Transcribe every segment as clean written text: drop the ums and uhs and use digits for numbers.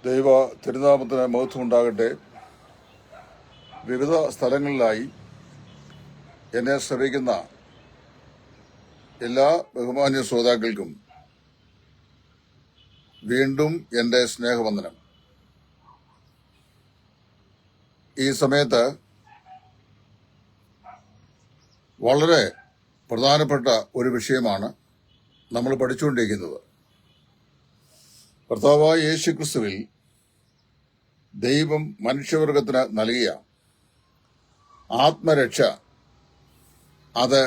ദൈവ തിരുനാമത്തിന് മഹത്വം ഉണ്ടാകട്ടെ. വിവിധ സ്ഥലങ്ങളിലായി എന്നെ ശ്രമിക്കുന്ന എല്ലാ ബഹുമാന്യ ശ്രോതാക്കൾക്കും വീണ്ടും എൻ്റെ സ്നേഹവന്ദനം. ഈ സമയത്ത് വളരെ പ്രധാനപ്പെട്ട ഒരു വിഷയമാണ് നമ്മൾ പഠിച്ചുകൊണ്ടിരിക്കുന്നത്. കർത്താവായ യേശുക്രിസ്തുവിൽ ദൈവം മനുഷ്യവർഗത്തിന് നൽകിയ ആത്മരക്ഷ, അത്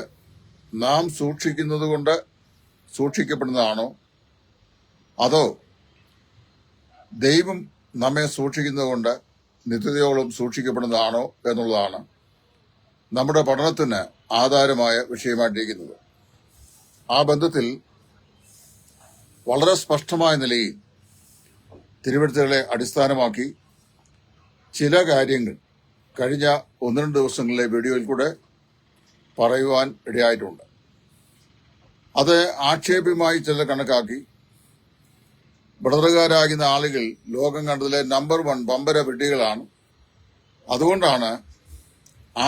നാം സൂക്ഷിക്കുന്നത് കൊണ്ട് സൂക്ഷിക്കപ്പെടുന്നതാണോ, അതോ ദൈവം നമ്മെ സൂക്ഷിക്കുന്നത് കൊണ്ട് നിത്യതയോളം സൂക്ഷിക്കപ്പെടുന്നതാണോ എന്നുള്ളതാണ് നമ്മുടെ പഠനത്തിന് ആധാരമായ വിഷയമായിട്ടിരിക്കുന്നത്. ആ ബന്ധത്തിൽ വളരെ സ്പഷ്ടമായ നിലയിൽ തിരുവെഴുത്തുകളെ അടിസ്ഥാനമാക്കി ചില കാര്യങ്ങൾ കഴിഞ്ഞ 1-2 ദിവസങ്ങളിലെ വീഡിയോയിൽ കൂടെ പറയുവാൻ ഇടയായിട്ടുണ്ട്. അത് ആക്ഷേപ്യമായി ചിലർ കണക്കാക്കി ബ്രദറുകാരാകുന്ന ആളുകൾ ലോകം കണ്ടതിലെ നമ്പർ 1 പമ്പര വിഡ്ഢികളാണ്, അതുകൊണ്ടാണ്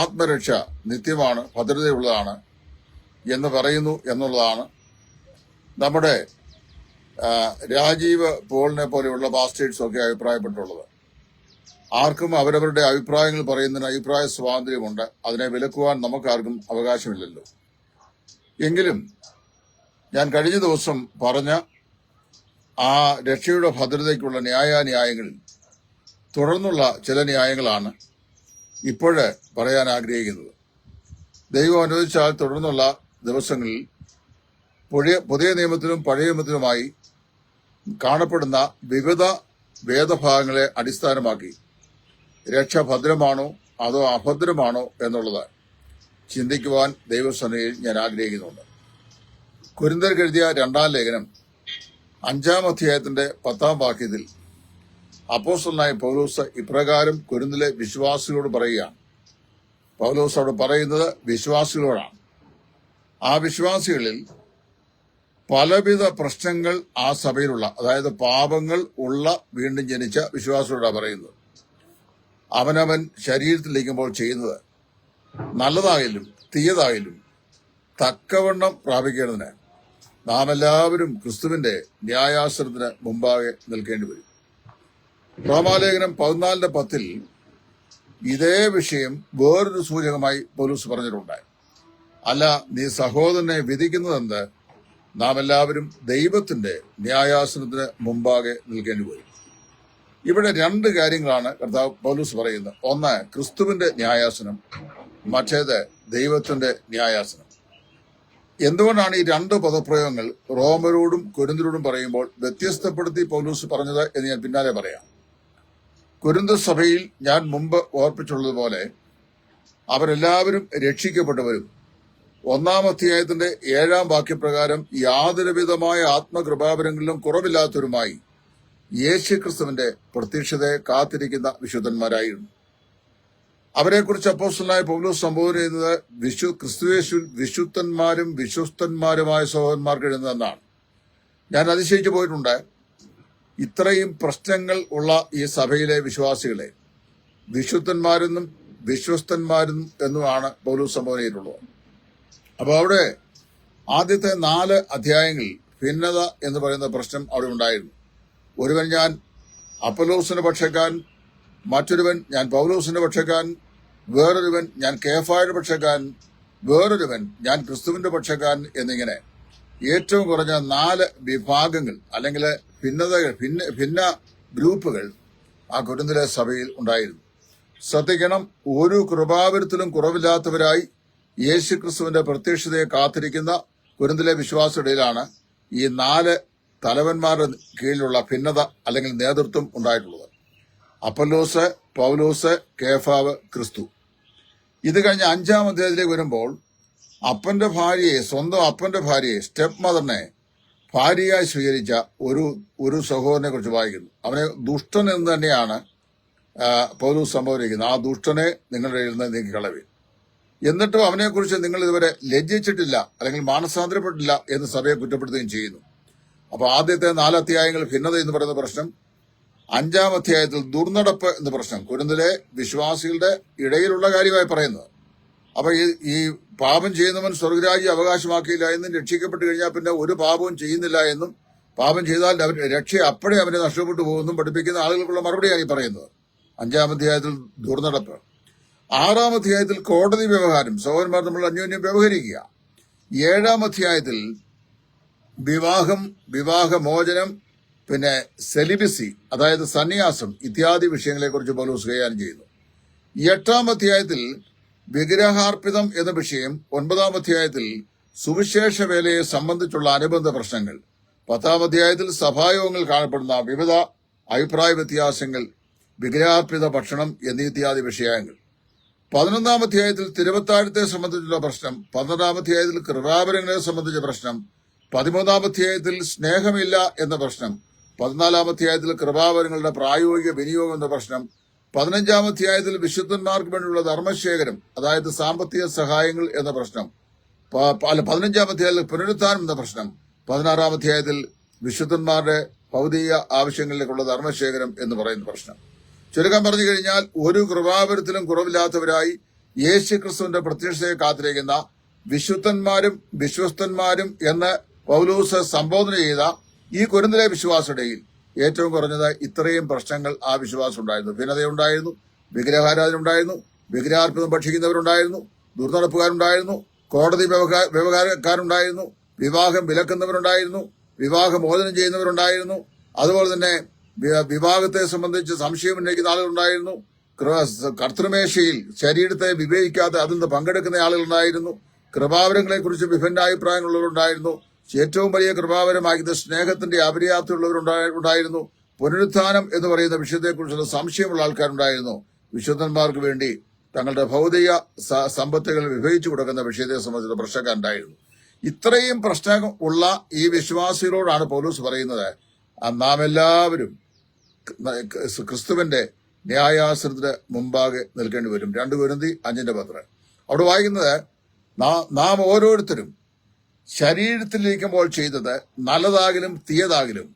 ആത്മരക്ഷ നിത്യമാണ്, ഭദ്രതയുള്ളതാണ് എന്ന് പറയുന്നു എന്നുള്ളതാണ് നമ്മുടെ രാജീവ് പോളിനെ പോലെയുള്ള പാസ്റ്റേഴ്സ് ഒക്കെ അഭിപ്രായപ്പെട്ടുള്ളത്. ആർക്കും അവരവരുടെ അഭിപ്രായങ്ങൾ പറയുന്നതിന് അഭിപ്രായ സ്വാതന്ത്ര്യമുണ്ട്. അതിനെ വിലക്കുവാൻ നമുക്കാർക്കും അവകാശമില്ലല്ലോ. എങ്കിലും ഞാൻ കഴിഞ്ഞ ദിവസം പറഞ്ഞ ആ രക്ഷയുടെ ഭദ്രതയ്ക്കുള്ള ന്യായാന്യായങ്ങളിൽ തുടർന്നുള്ള ചില ന്യായങ്ങളാണ് ഇപ്പോഴ് പറയാൻ ആഗ്രഹിക്കുന്നത്. ദൈവം അനുവദിച്ചാൽ തുടർന്നുള്ള ദിവസങ്ങളിൽ പുതിയ നിയമത്തിലും പഴയ നിയമത്തിലുമായി കാണപ്പെടുന്ന വിവിധ വേദഭാഗങ്ങളെ അടിസ്ഥാനമാക്കി രക്ഷ ഭദ്രമാണോ അതോ അഭദ്രമാണോ എന്നുള്ളത് ചിന്തിക്കുവാൻ ദൈവസന്നിധിയിൽ ഞാൻ ആഗ്രഹിക്കുന്നുണ്ട്. കൊരിന്ത്യർക്ക് എഴുതിയ 2-ാം ലേഖനം 5-ാം അധ്യായത്തിന്റെ 10-ാം വാക്യത്തിൽ അപ്പോസ്തലനായ പൗലോസ് ഇപ്രകാരം കൊരിന്തിലെ വിശ്വാസികളോട് പറയുകയാണ്. പൗലോസ് അവിടെ പറയുന്നത് വിശ്വാസികളോടാണ്. ആ വിശ്വാസികളിൽ പലവിധ പ്രശ്നങ്ങൾ ആ സഭയിലുള്ള, അതായത് പാപങ്ങൾ ഉള്ള വീണ്ടും ജനിച്ച വിശ്വാസികളോടാണ് പറയുന്നത്. അവനവൻ ശരീരത്തിലിരിക്കുമ്പോൾ ചെയ്യുന്നത് നല്ലതായാലും തീയതായാലും തക്കവണ്ണം പ്രാപിക്കേണ്ടതിന് നാം എല്ലാവരും ക്രിസ്തുവിന്റെ ന്യായാസനത്തിന് മുമ്പാകെ നിൽക്കേണ്ടി വരും. റോമാലേഖനം 14:10 ഇതേ വിഷയം വേറൊരു സൂചകമായി പൗലോസ് പറഞ്ഞിട്ടുണ്ട്. അല്ല, നീ സഹോദരനെ വിധിക്കുന്നതെന്ത്? നാം എല്ലാവരും ദൈവത്തിന്റെ ന്യായാസനത്തിന് മുമ്പാകെ നിൽക്കേണ്ടി വരും. ഇവിടെ 2 കാര്യങ്ങളാണ് കർത്താവ് പൗലോസ് പറയുന്നത്. ഒന്ന് ക്രിസ്തുവിന്റെ ന്യായാസനം, മറ്റേത് ദൈവത്തിന്റെ ന്യായാസനം. എന്തുകൊണ്ടാണ് ഈ 2 പദപ്രയോഗങ്ങൾ റോമരോടും കൊരിന്ത്യരോടും പറയുമ്പോൾ വ്യത്യസ്തപ്പെടുത്തി പൗലോസ് പറഞ്ഞത് എന്ന് ഞാൻ പിന്നാലെ പറയാം. കൊരിന്ത്യ സഭയിൽ ഞാൻ മുമ്പ് ഓർപ്പിച്ചുള്ളതുപോലെ അവരെല്ലാവരും രക്ഷിക്കപ്പെട്ടവരും 1-ാം അധ്യായത്തിന്റെ 7-ാം വാക്യപ്രകാരം യാതൊരുവിധമായ ആത്മകൃപാവരങ്ങളിലും കുറവില്ലാത്തവരുമായി യേശുക്രിസ്തുവിന്റെ പ്രത്യക്ഷതയെ കാത്തിരിക്കുന്ന വിശുദ്ധന്മാരായിരുന്നു. അവരെക്കുറിച്ച് അപ്പോസ്തലനായ പൗലോസ് സംബോധന ചെയ്യുന്നത് ക്രിസ്തുയേശുവിൽ വിശുദ്ധന്മാരും വിശ്വസ്തന്മാരുമായ സഹോദരന്മാർക്ക് എഴുതുന്നതെന്നാണ്. ഞാൻ അതിശയിച്ചു പോയിട്ടുണ്ട്. ഇത്രയും പ്രശ്നങ്ങൾ ഉള്ള ഈ സഭയിലെ വിശ്വാസികളെ വിശുദ്ധന്മാരെന്നും വിശ്വസ്തന്മാരും എന്നുമാണ് പൗലോസ് സംബോധന ചെയ്തിട്ടുള്ളത്. അപ്പോൾ അവിടെ ആദ്യത്തെ 4 അധ്യായങ്ങളിൽ ഭിന്നത എന്ന് പറയുന്ന പ്രശ്നം അവിടെ ഉണ്ടായിരുന്നു. ഒരുവൻ ഞാൻ അപ്പൊല്ലോസിന്റെ പക്ഷക്കാരൻ, മറ്റൊരുവൻ ഞാൻ പൗലോസിന്റെ പക്ഷക്കാരൻ, വേറൊരുവൻ ഞാൻ കേഫായുടെ പക്ഷക്കാരൻ, വേറൊരുവൻ ഞാൻ ക്രിസ്തുവിന്റെ പക്ഷക്കാരൻ എന്നിങ്ങനെ ഏറ്റവും കുറഞ്ഞ 4 വിഭാഗങ്ങൾ അല്ലെങ്കിൽ ഭിന്ന ഗ്രൂപ്പുകൾ ആ കൊരിന്ത്യയിലെ സഭയിൽ ഉണ്ടായിരുന്നു. ശ്രദ്ധിക്കണം, ഒരു കൃപാവരത്തിലും കുറവില്ലാത്തവരായി യേശുക്രിസ്തുവിന്റെ പ്രത്യക്ഷതയെ കാത്തിരിക്കുന്ന കൊരിന്ത്യയിലെ വിശ്വാസികളിലാണ് ഈ 4 തലവന്മാരുടെ കീഴിലുള്ള ഭിന്നത അല്ലെങ്കിൽ നേതൃത്വം ഉണ്ടായിട്ടുള്ളത്. അപ്പൊല്ലോസ്, പൗലോസ്, കേഫാവ്, ക്രിസ്തു. ഇത് കഴിഞ്ഞ് 5-ാം അധ്യായത്തിലേക്ക് വരുമ്പോൾ സ്വന്തം അപ്പന്റെ ഭാര്യയെ സ്റ്റെപ്പ് മദറിനെ ഭാര്യയായി സ്വീകരിച്ച ഒരു സഹോദരനെ കുറിച്ച് വായിക്കുന്നു. അവനെ ദുഷ്ടൻ എന്ന് തന്നെയാണ് പൗലോസ് സംബോധിക്കുന്നത്. ആ ദുഷ്ടനെ നിങ്ങളുടെ കയ്യിൽ നിന്ന് നീക്കിക്കളവീൻ. എന്നിട്ടും അവനെക്കുറിച്ച് നിങ്ങൾ ഇതുവരെ ലജ്ജിച്ചിട്ടില്ല അല്ലെങ്കിൽ മാനസാന്തരപ്പെട്ടില്ല എന്ന് സഭയെ കുറ്റപ്പെടുത്തുകയും ചെയ്യുന്നു. അപ്പൊ ആദ്യത്തെ 4 അധ്യായങ്ങൾ ഭിന്നത എന്ന് പറയുന്ന പ്രശ്നം, 5-ാം അധ്യായത്തിൽ ദുർനടപ്പ് എന്ന പ്രശ്നം കൊരിന്തിലെ വിശ്വാസികളുടെ ഇടയിലുള്ള കാര്യമായി പറയുന്നത്. അപ്പൊ ഈ പാപം ചെയ്യുന്നവൻ സ്വർഗരാജ്യം അവകാശമാക്കിയില്ല എന്നും രക്ഷിക്കപ്പെട്ട് കഴിഞ്ഞാൽ പിന്നെ ഒരു പാപവും ചെയ്യുന്നില്ല എന്നും പാപം ചെയ്താൽ അവർ രക്ഷ അപ്പോഴേ അവനെ നഷ്ടപ്പെട്ടു പോകുമെന്നും പഠിപ്പിക്കുന്ന ആളുകൾക്കുള്ള മറുപടിയാണ് ഈ പറയുന്നത്. 5-ാം അധ്യായത്തിൽ ദുർനടപ്പ്. 6-ാം അധ്യായത്തിൽ കോടതി വ്യവഹാരം, സഹോദരന്മാർ നമ്മൾ അന്യോന്യം വ്യവഹരിക്കുക. 7-ാം അധ്യായത്തിൽ വിവാഹമോചനം, പിന്നെ സെലിബസി അതായത് സന്യാസം ഇത്യാദി വിഷയങ്ങളെക്കുറിച്ച് പൗലോസ് കൈകാര്യം ചെയ്യുന്നു. 8-ാം അധ്യായത്തിൽ വിഗ്രഹാർപ്പിതം എന്ന വിഷയം, 9-ാം അധ്യായത്തിൽ സുവിശേഷ വേലയെ സംബന്ധിച്ചുള്ള അനുബന്ധ പ്രശ്നങ്ങൾ, 10-ാം അധ്യായത്തിൽ സഭായോഗങ്ങൾ കാണപ്പെടുന്ന വിവിധ അഭിപ്രായ വ്യത്യാസങ്ങൾ, വിഗ്രഹാർപ്പിത ഭക്ഷണം എന്നീ ഇത്യാദി വിഷയങ്ങൾ, 11-ാം അധ്യായത്തിൽ തിരുവത്താഴത്തെ സംബന്ധിച്ചുള്ള പ്രശ്നം, 12-ാം അധ്യായത്തിൽ കൃപാവരങ്ങളെ സംബന്ധിച്ച പ്രശ്നം, 13-ാം അധ്യായത്തിൽ സ്നേഹമില്ല എന്ന പ്രശ്നം, 14-ാം അധ്യായത്തിൽ കൃപാവരങ്ങളുടെ പ്രായോഗിക വിനിയോഗം എന്ന പ്രശ്നം, 15-ാം അധ്യായത്തിൽ വിശുദ്ധന്മാർക്ക് വേണ്ടിയുള്ള ധർമ്മശേഖരം അതായത് സാമ്പത്തിക സഹായങ്ങൾ എന്ന പ്രശ്നം, 15-ാം അധ്യായത്തിൽ പുനരുത്ഥാനം എന്ന പ്രശ്നം, 16-ാം അധ്യായത്തിൽ വിശുദ്ധന്മാരുടെ ഭൗതിക ആവശ്യങ്ങളിലേക്കുള്ള ധർമ്മശേഖരം എന്ന് പറയുന്ന പ്രശ്നം. ചുരുക്കം പറഞ്ഞു കഴിഞ്ഞാൽ ഒരു കൃപാവരത്തിലും കുറവില്ലാത്തവരായി യേശുക്രിസ്തുവിന്റെ പ്രത്യക്ഷതയെ കാത്തിരിക്കുന്ന വിശുദ്ധന്മാരും വിശ്വസ്തന്മാരും എന്ന് പൗലോസ് സംബോധന ചെയ്ത ഈ കൊരിന്തിലെ വിശ്വാസിയുടെയിൽ ഏറ്റവും കുറഞ്ഞത് ഇത്രയും പ്രശ്നങ്ങൾ ആ വിശ്വാസം ഉണ്ടായിരുന്നു. ഭിന്നതയുണ്ടായിരുന്നു, വിഗ്രഹാരാധന ഉണ്ടായിരുന്നു, വിഗ്രഹാർപ്പിതം ഭക്ഷിക്കുന്നവരുണ്ടായിരുന്നു, ദുർനടപ്പുകാരുണ്ടായിരുന്നു, കോടതി വ്യവഹാരക്കാരുണ്ടായിരുന്നു, വിവാഹം വിലക്കുന്നവരുണ്ടായിരുന്നു, വിവാഹമോചനം ചെയ്യുന്നവരുണ്ടായിരുന്നു, അതുപോലെ തന്നെ വിവാഹത്തെ സംബന്ധിച്ച് സംശയം ഉന്നയിക്കുന്ന ആളുകളുണ്ടായിരുന്നു, കർത്തൃമേശയിൽ ശരീരത്തെ വിവേചിക്കാതെ അതിൽ നിന്ന് പങ്കെടുക്കുന്ന ആളുകളുണ്ടായിരുന്നു, കൃപാവരങ്ങളെക്കുറിച്ച് വിഭിന്ന അഭിപ്രായങ്ങളുള്ളവരുണ്ടായിരുന്നു, ഏറ്റവും വലിയ കൃപാവരമായത് സ്നേഹത്തിന്റെ അപര്യാപ്തമുള്ളവരുണ്ടായിരുന്നു, പുനരുത്ഥാനം എന്ന് പറയുന്ന വിഷയത്തെക്കുറിച്ചുള്ള സംശയമുള്ള ആൾക്കാരുണ്ടായിരുന്നു, വിശുദ്ധന്മാർക്ക് വേണ്ടി തങ്ങളുടെ ഭൗതിക സമ്പത്തുകൾ വിഭജിച്ചു കൊടുക്കുന്ന വിഷയത്തെ സംബന്ധിച്ച പ്രശ്നക്കാരുണ്ടായിരുന്നു. ഇത്രയും പ്രശ്നം ഉള്ള ഈ വിശ്വാസികളോടാണ് പൗലോസ് പറയുന്നത്, നാം എല്ലാവരും ക്രിസ്തുവിന്റെ ന്യായാസനത്തിന് മുമ്പാകെ നിൽക്കേണ്ടി വരും. 2 കൊരിന്തി 5:10 അവിടെ വായിക്കുന്നത്, നാം ഓരോരുത്തരും ശരീരത്തിലിരിക്കുമ്പോൾ ചെയ്തത് നല്ലതാകിലും തീയതാകിലും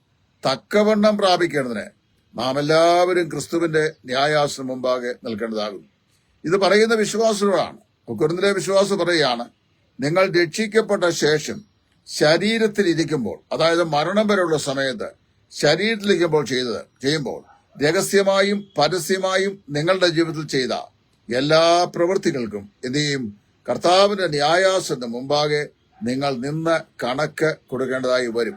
തക്കവണ്ണം പ്രാപിക്കേണ്ടതിന് നാം എല്ലാവരും ക്രിസ്തുവിന്റെ ന്യായാസനം മുമ്പാകെ നിൽക്കേണ്ടതാകും. ഇത് പറയുന്ന വിശ്വാസികളാണ്. കൊരിന്തിലെ വിശ്വാസം പറയുകയാണ്, നിങ്ങൾ രക്ഷിക്കപ്പെട്ട ശേഷം ശരീരത്തിലിരിക്കുമ്പോൾ, അതായത് മരണം വരെയുള്ള സമയത്ത് ശരീരത്തിലിരിക്കുമ്പോൾ ചെയ്യുമ്പോൾ രഹസ്യമായും പരസ്യമായും നിങ്ങളുടെ ജീവിതത്തിൽ ചെയ്ത എല്ലാ പ്രവൃത്തികൾക്കും എന്ത് ചെയ്യും? കർത്താവിന്റെ ന്യായാസനത്തിന് മുമ്പാകെ നിങ്ങൾ നിന്ന് കണക്ക് കൊടുക്കേണ്ടതായി വരും.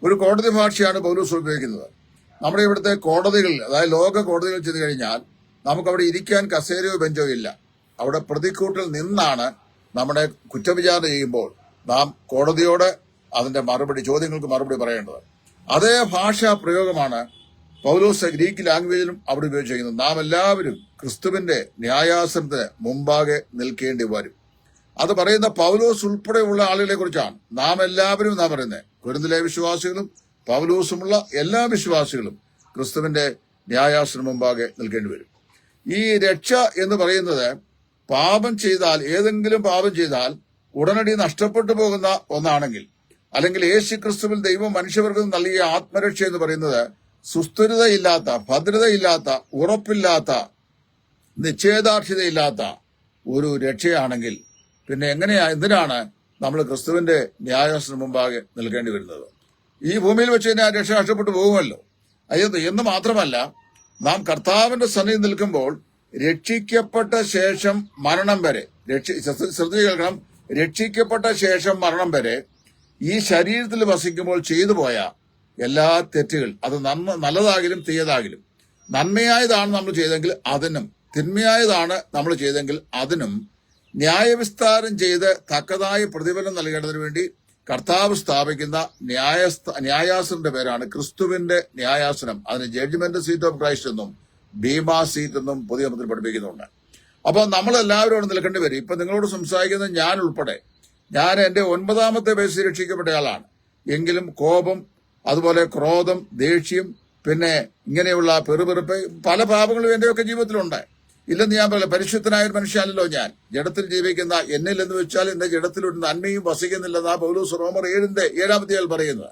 ഒരു കോടതി ഭാഷയാണ് പൗലോസ് ഉപയോഗിക്കുന്നത്. നമ്മുടെ ഇവിടുത്തെ കോടതികളിൽ, അതായത് ലോക കോടതികളിൽ ചെന്ന് കഴിഞ്ഞാൽ നമുക്കവിടെ ഇരിക്കാൻ കസേരയോ ബെഞ്ചോ ഇല്ല. അവിടെ പ്രതിക്കൂട്ടിൽ നിന്നാണ് നമ്മുടെ കുറ്റവിചാരണ ചെയ്യുമ്പോൾ നാം കോടതിയോട് അതിന്റെ ചോദ്യങ്ങൾക്ക് മറുപടി പറയേണ്ടത്. അതേ ഭാഷാ പ്രയോഗമാണ് പൗലോസ് ഗ്രീക്ക് ലാംഗ്വേജിലും അവിടെ ഉപയോഗിച്ചിരിക്കുന്നത്. നാം എല്ലാവരും ക്രിസ്തുവിന്റെ ന്യായാസനത്തിന് മുമ്പാകെ നിൽക്കേണ്ടി വരും. അത് പറയുന്ന പൗലോസ് ഉൾപ്പെടെയുള്ള ആളുകളെ കുറിച്ചാണ്. നാം എല്ലാവരും എന്നാ പറയുന്നത്. കൊരിന്തിലെ വിശ്വാസികളും പൗലോസുമുള്ള എല്ലാ വിശ്വാസികളും ക്രിസ്തുവിന്റെ ന്യായാസനം മുമ്പാകെ നിൽക്കേണ്ടി വരും. ഈ രക്ഷ എന്ന് പറയുന്നത് ഏതെങ്കിലും പാപം ചെയ്താൽ ഉടനടി നഷ്ടപ്പെട്ടു പോകുന്ന ഒന്നാണെങ്കിൽ, അല്ലെങ്കിൽ യേശു ക്രിസ്തുവിൽ ദൈവം മനുഷ്യവർഗം നൽകിയ ആത്മരക്ഷ എന്ന് പറയുന്നത് സുസ്ഥിരതയില്ലാത്ത, ഭദ്രതയില്ലാത്ത, ഉറപ്പില്ലാത്ത, നിശ്ചയദാർഢ്യതയില്ലാത്ത ഒരു രക്ഷയാണെങ്കിൽ പിന്നെ എന്തിനാണ് നമ്മൾ ക്രിസ്തുവിന്റെ ന്യായാസനം മുമ്പാകെ നിൽക്കേണ്ടി വരുന്നത്? ഈ ഭൂമിയിൽ വെച്ച് തന്നെ ആ രക്ഷ നഷ്ടപ്പെട്ടു പോകുമല്ലോ. എന്ന് മാത്രമല്ല, നാം കർത്താവിന്റെ സന്നിധി നിൽക്കുമ്പോൾ രക്ഷിക്കപ്പെട്ട ശേഷം മരണം വരെ, ശ്രദ്ധ കേൾക്കണം, രക്ഷിക്കപ്പെട്ട ശേഷം മരണം വരെ ഈ ശരീരത്തിൽ വസിക്കുമ്പോൾ ചെയ്തു പോയ എല്ലാ തെറ്റുകൾ, അത് നല്ലതാകിലും തീയതാകിലും, നന്മയായതാണ് നമ്മൾ ചെയ്തെങ്കിൽ അതിനും, തിന്മയായതാണ് നമ്മൾ ചെയ്തെങ്കിൽ അതിനും ന്യായവിസ്താരം ചെയ്ത് തക്കതായ പ്രതിഫലം നൽകേണ്ടതിന് വേണ്ടി കർത്താവ് സ്ഥാപിക്കുന്ന ന്യായാസനത്തിന്റെ പേരാണ് ക്രിസ്തുവിന്റെ ന്യായാസനം. അതിന് ജഡ്ജ്മെന്റ് സീറ്റ് ഓഫ് ക്രൈസ്റ്റ് എന്നും ബീമാ സീറ്റ് എന്നും പുതിയ നിയമത്തിൽ പഠിപ്പിക്കുന്നുണ്ട്. അപ്പൊ നമ്മളെല്ലാവരും നിൽക്കേണ്ടി വരും. ഇപ്പൊ നിങ്ങളോട് സംസാരിക്കുന്നത് ഞാൻ ഉൾപ്പെടെ, ഞാൻ എന്റെ 9ാമത്തെ വയസ്സിൽ രക്ഷിക്കപ്പെട്ട ആളാണ്. എങ്കിലും കോപം, അതുപോലെ ക്രോധം, ദേഷ്യം, പിന്നെ ഇങ്ങനെയുള്ള പെറുപെറുപ്പ്, പല പാപങ്ങളും എന്റെയൊക്കെ ജീവിതത്തിലുണ്ട്. ഇല്ലെന്ന് ഞാൻ പറയില്ല. പരിശുദ്ധനായ ഒരു മനുഷ്യനല്ലോ ഞാൻ. ജഡത്തിൽ ജീവിക്കുന്ന എന്നിൽ എന്ന് വെച്ചാൽ എന്റെ ജഡത്തിലൊരു നന്മയും വസിക്കുന്നില്ലെന്നാ പൗലോസ് റോമർ 7:7 പറയുന്നത്.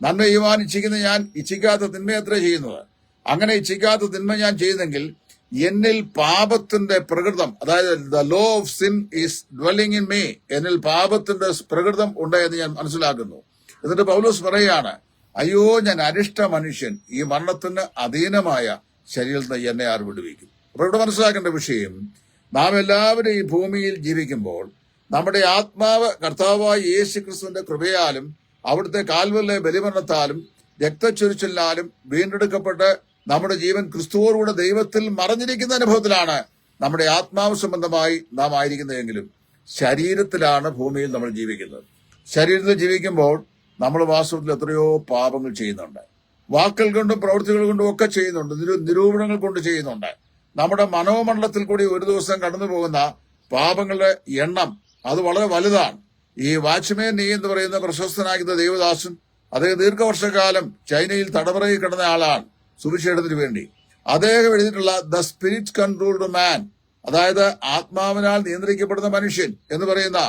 നന്മ ചെയ്യുവാൻ ഇച്ഛിക്കുന്ന ഞാൻ ഇച്ഛിക്കാത്ത തിന്മയത്രേ ചെയ്യുന്നത്. അങ്ങനെ ഇച്ഛിക്കാത്ത തിന്മ ഞാൻ ചെയ്തെങ്കിൽ എന്നിൽ പാപത്തിന്റെ പ്രകൃതം, അതായത് the law of sin is dwelling in me, എന്നിൽ പാപത്തിന്റെ പ്രകൃതം ഉണ്ട് എന്ന് ഞാൻ മനസ്സിലാക്കുന്നു. എന്നിട്ട് പൗലോസ് പറയുകയാണ്, അയ്യോ ഞാൻ അരിഷ്ട മനുഷ്യൻ, ഈ മരണത്തിന് അധീനമായ ശരീരത്തിൽ എന്നെ ആർ വിടുവിക്കും. അപ്പൊ ഇവിടെ മനസ്സിലാക്കേണ്ട വിഷയം, നാം എല്ലാവരും ഈ ഭൂമിയിൽ ജീവിക്കുമ്പോൾ നമ്മുടെ ആത്മാവ് കർത്താവായ യേശു ക്രിസ്തുവിന്റെ കൃപയാലും അവിടുത്തെ കാൽവരിലെ ബലിമരണത്താലും രക്തച്ചൊരിച്ചിലാലും വീണ്ടെടുക്കപ്പെട്ട് നമ്മുടെ ജീവൻ ക്രിസ്തുവോടുകൂടെ ദൈവത്തിൽ മറഞ്ഞിരിക്കുന്ന അനുഭവത്തിലാണ് നമ്മുടെ ആത്മാവ് സംബന്ധമായി നാം ആയിരിക്കുന്നതെങ്കിലും ശരീരത്തിലാണ് ഭൂമിയിൽ നമ്മൾ ജീവിക്കുന്നത്. ശരീരത്തിൽ ജീവിക്കുമ്പോൾ നമ്മൾ വാസ്തവത്തിൽ എത്രയോ പാപങ്ങൾ ചെയ്യുന്നുണ്ട്. വാക്കുകൾ കൊണ്ടും പ്രവൃത്തികൾ കൊണ്ടും ഒക്കെ ചെയ്യുന്നുണ്ട്, നിരൂപണങ്ങൾ കൊണ്ട് ചെയ്യുന്നുണ്ട്. നമ്മുടെ മനോമണ്ഡലത്തിൽ കൂടി ഒരു ദിവസം കടന്നു പോകുന്ന പാപങ്ങളുടെ എണ്ണം അത് വളരെ വലുതാണ്. ഈ വാച്ച്മാൻ നീ എന്ന് പറയുന്ന പ്രശസ്തനാകുന്ന ദേവദാസൻ, അദ്ദേഹം ദീർഘവർഷക്കാലം ചൈനയിൽ തടവറയിൽ കിടന്ന ആളാണ് സുവിശേഷത്തിന് വേണ്ടി. അദ്ദേഹം എഴുതിയിട്ടുള്ള ദ സ്പിരിറ്റ് കൺട്രോൾഡ് മാൻ, അതായത് ആത്മാവിനാൽ നിയന്ത്രിക്കപ്പെടുന്ന മനുഷ്യൻ എന്ന് പറയുന്ന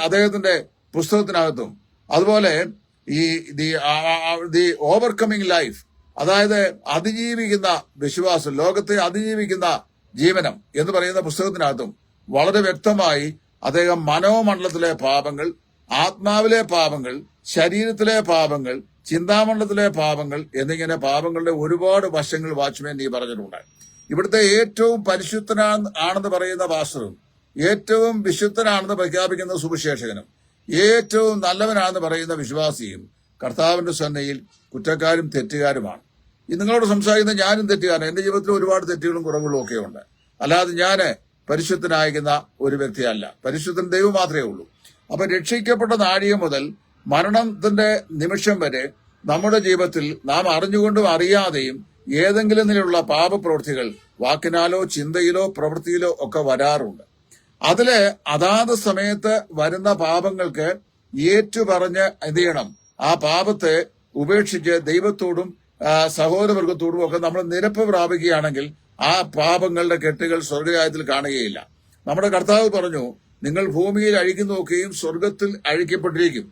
അദ്ദേഹത്തിന്റെ പുസ്തകത്തിനകത്തും, അതുപോലെ ഈ ദി ഓവർകമ്മിങ് ലൈഫ്, അതായത് അതിജീവിക്കുന്ന വിശ്വാസം, ലോകത്തെ അതിജീവിക്കുന്ന ജീവനം എന്ന് പറയുന്ന പുസ്തകത്തിനകത്തും വളരെ വ്യക്തമായി അദ്ദേഹം മനോമണ്ഡലത്തിലെ പാപങ്ങൾ, ആത്മാവിലെ പാപങ്ങൾ, ശരീരത്തിലെ പാപങ്ങൾ, ചിന്താമണ്ഡലത്തിലെ പാപങ്ങൾ എന്നിങ്ങനെ പാപങ്ങളുടെ ഒരുപാട് വശങ്ങൾ വാച്ച്മാൻ നീ പറഞ്ഞിട്ടുണ്ട്. ഇവിടുത്തെ ഏറ്റവും പരിശുദ്ധനാണെന്ന് പറയുന്ന പാസ്റ്ററും ഏറ്റവും വിശുദ്ധനാണെന്ന് പ്രഖ്യാപിക്കുന്ന സുവിശേഷകനും ഏറ്റവും നല്ലവനാണെന്ന് പറയുന്ന വിശ്വാസിയും കർത്താവിന്റെ സന്നയിൽ കുറ്റക്കാരും തെറ്റുകാരുമാണ്. നിങ്ങളോട് സംസാരിക്കുന്ന ഞാനും തെറ്റുകാരൻ. എന്റെ ജീവിതത്തിൽ ഒരുപാട് തെറ്റുകളും കുറവുകളും ഒക്കെ ഉണ്ട്. അല്ലാതെ ഞാന് പരിശുദ്ധനായിരിക്കുന്ന ഒരു വ്യക്തിയല്ല. പരിശുദ്ധൻ ദൈവം മാത്രമേ ഉള്ളൂ. അപ്പൊ രക്ഷിക്കപ്പെട്ട നാഴിക മുതൽ മരണത്തിന്റെ നിമിഷം വരെ നമ്മുടെ ജീവിതത്തിൽ നാം അറിഞ്ഞുകൊണ്ടും അറിയാതെയും ഏതെങ്കിലും നിലയിലുള്ള പാപപ്രവൃത്തികൾ വാക്കിനാലോ ചിന്തയിലോ പ്രവൃത്തിയിലോ ഒക്കെ വരാറുണ്ട്. അതില് അതാത് സമയത്ത് വരുന്ന പാപങ്ങൾക്ക് ഏറ്റുപറഞ്ഞ് എന്ത് ചെയ്യണം? ആ പാപത്തെ ഉപേക്ഷിച്ച് ദൈവത്തോടും സഹോദരവർഗത്തോടും ഒക്കെ നമ്മൾ നിരപ്പ് പ്രാപിക്കുകയാണെങ്കിൽ ആ പാപങ്ങളുടെ കെട്ടുകൾ സ്വർഗരാജ്യത്തിൽ കാണുകയില്ല. നമ്മുടെ കർത്താവ് പറഞ്ഞു, നിങ്ങൾ ഭൂമിയിൽ അഴിക്കുന്നതൊക്കെയും സ്വർഗത്തിൽ അഴിക്കപ്പെട്ടിരിക്കും,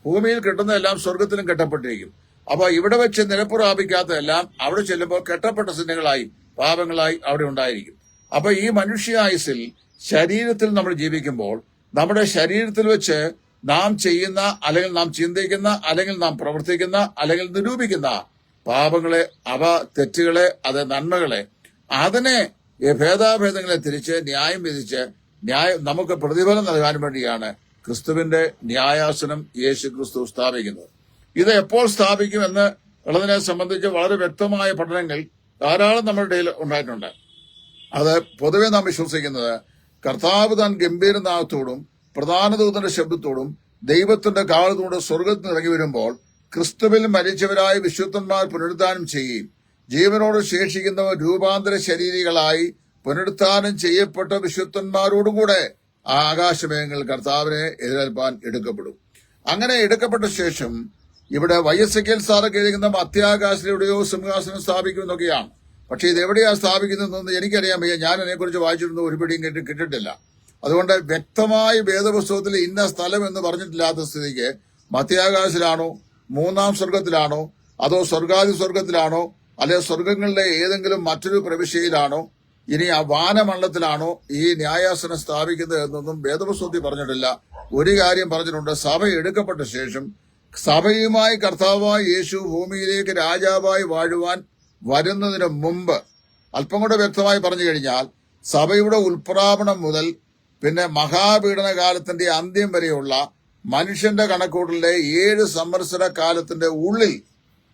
ഭൂമിയിൽ കെട്ടുന്നതെല്ലാം സ്വർഗത്തിലും കെട്ടപ്പെട്ടിരിക്കും. അപ്പൊ ഇവിടെ വെച്ച് നിരപ്പ് പ്രാപിക്കാത്തതെല്ലാം അവിടെ ചെല്ലുമ്പോൾ കെട്ടപ്പെട്ട സിദ്ധങ്ങളായി പാപങ്ങളായി അവിടെ ഉണ്ടായിരിക്കും. അപ്പൊ ഈ മനുഷ്യായുസിൽ ശരീരത്തിൽ നമ്മൾ ജീവിക്കുമ്പോൾ നമ്മുടെ ശരീരത്തിൽ വെച്ച് നാം ചെയ്യുന്ന, അല്ലെങ്കിൽ നാം ചിന്തിക്കുന്ന, അല്ലെങ്കിൽ നാം പ്രവർത്തിക്കുന്ന, അല്ലെങ്കിൽ നിരൂപിക്കുന്ന പാപങ്ങളെ, അവ തെറ്റുകളെ, അത് നന്മകളെ, അതിനെ ഭേദാഭേദങ്ങളെ തിരിച്ച് ന്യായം വിധിച്ച് നമുക്ക് പ്രതിഫലം നൽകാൻ വേണ്ടിയാണ് ക്രിസ്തുവിന്റെ ന്യായാസനം യേശു ക്രിസ്തു സ്ഥാപിക്കുന്നത്. ഇത് എപ്പോൾ സ്ഥാപിക്കുമെന്ന് ഉള്ളതിനെ സംബന്ധിച്ച് വളരെ വ്യക്തമായ പഠനങ്ങൾ ധാരാളം നമ്മുടെ ഇടയിൽ ഉണ്ടായിട്ടുണ്ട്. അത് പൊതുവെ നാം വിശ്വസിക്കുന്നത് കർത്താവ് താൻ ഗംഭീരനാഥത്തോടും പ്രധാന ദൂതന്റെ ശബ്ദത്തോടും ദൈവത്തിന്റെ കാലത്തോടും സ്വർഗത്തിൽ ഇറങ്ങി വരുമ്പോൾ ക്രിസ്തുവിൽ മരിച്ചവരായ വിശുദ്ധന്മാർ പുനരുദ്ധാനം ചെയ്യുകയും ജീവനോട് ശേഷിക്കുന്നവർ രൂപാന്തര ശരീരികളായി പുനരുദ്ധാനം ചെയ്യപ്പെട്ട വിശുദ്ധന്മാരോടുകൂടെ ആകാശമേഘങ്ങൾ കർത്താവിനെ എതിരേൽപ്പാൻ എടുക്കപ്പെടും. അങ്ങനെ എടുക്കപ്പെട്ട ശേഷം ഇവിടെ വൈഎസ്എക്കേൽ സാറൊക്കെ എഴുതുന്ന മധ്യാകാശത്തിലെവിടെയോ സിംഹാസനം സ്ഥാപിക്കുമെന്നൊക്കെയാണ്. പക്ഷെ ഇത് എവിടെയാണ് സ്ഥാപിക്കുന്നതെന്ന് എനിക്കറിയാൻ വയ്യ. ഞാൻ അതിനെക്കുറിച്ച് വായിച്ചിരുന്ന ഒരു പിടിയും കിട്ടിയിട്ടില്ല. അതുകൊണ്ട് വ്യക്തമായി വേദപുസ്തകത്തിൽ ഇന്ന സ്ഥലം എന്ന് പറഞ്ഞിട്ടില്ലാത്ത സ്ഥിതിക്ക് മധ്യാകാശത്തിലാണോ, മൂന്നാം സ്വർഗത്തിലാണോ, അതോ സ്വർഗാദി സ്വർഗത്തിലാണോ, അല്ലെ സ്വർഗങ്ങളിലെ ഏതെങ്കിലും മറ്റൊരു പ്രവിശ്യയിലാണോ, ഇനി ആ വാനമണ്ഡലത്തിലാണോ ഈ ന്യായാസനം സ്ഥാപിക്കുന്നത് എന്നൊന്നും വേദപുസ്തകത്തിൽ പറഞ്ഞിട്ടില്ല. ഒരു കാര്യം പറഞ്ഞിട്ടുണ്ട്, സഭ എടുക്കപ്പെട്ട ശേഷം സഭയുമായി കർത്താവായ യേശു ഭൂമിയിലേക്ക് രാജാവായി വാഴുവാൻ വരുന്നതിന് മുമ്പ്, അല്പം കൂടെ വ്യക്തമായി പറഞ്ഞു കഴിഞ്ഞാൽ, സഭയുടെ ഉൽപ്രാപണം മുതൽ പിന്നെ മഹാപീഡന കാലത്തിന്റെ അന്ത്യം വരെയുള്ള മനുഷ്യന്റെ കണക്കൂട്ടലിലെ 7 സംവത്സര കാലത്തിന്റെ ഉള്ളിൽ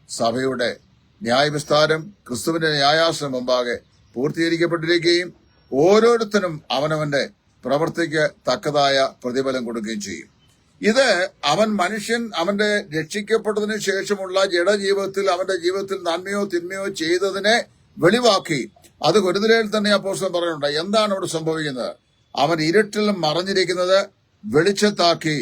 സഭയുടെ ന്യായവിസ്താരം ക്രിസ്തുവിന്റെ ന്യായാസനം മുമ്പാകെ പൂർത്തീകരിക്കപ്പെട്ടിരിക്കുകയും ഓരോരുത്തരും അവനവന്റെ പ്രവൃത്തിക്ക് തക്കതായ പ്രതിഫലം കൊടുക്കുകയും ചെയ്യും. ഇത് മനുഷ്യൻ അവന്റെ രക്ഷിക്കപ്പെട്ടതിന് ശേഷമുള്ള ജഡജീവിതത്തിൽ അവന്റെ ജീവിതത്തിൽ നന്മയോ തിന്മയോ ചെയ്തതിനെ വെളിവാക്കി. അത് കൊരിന്ത്യരിൽ തന്നെ അപ്പോസ്തലൻ പറയുന്നുണ്ട്. എന്താണ് ഇവിടെ സംഭവിക്കുന്നത്? അവൻ ഇരുട്ടിൽ മറഞ്ഞിരിക്കുന്നത് വെളിച്ചത്താക്കി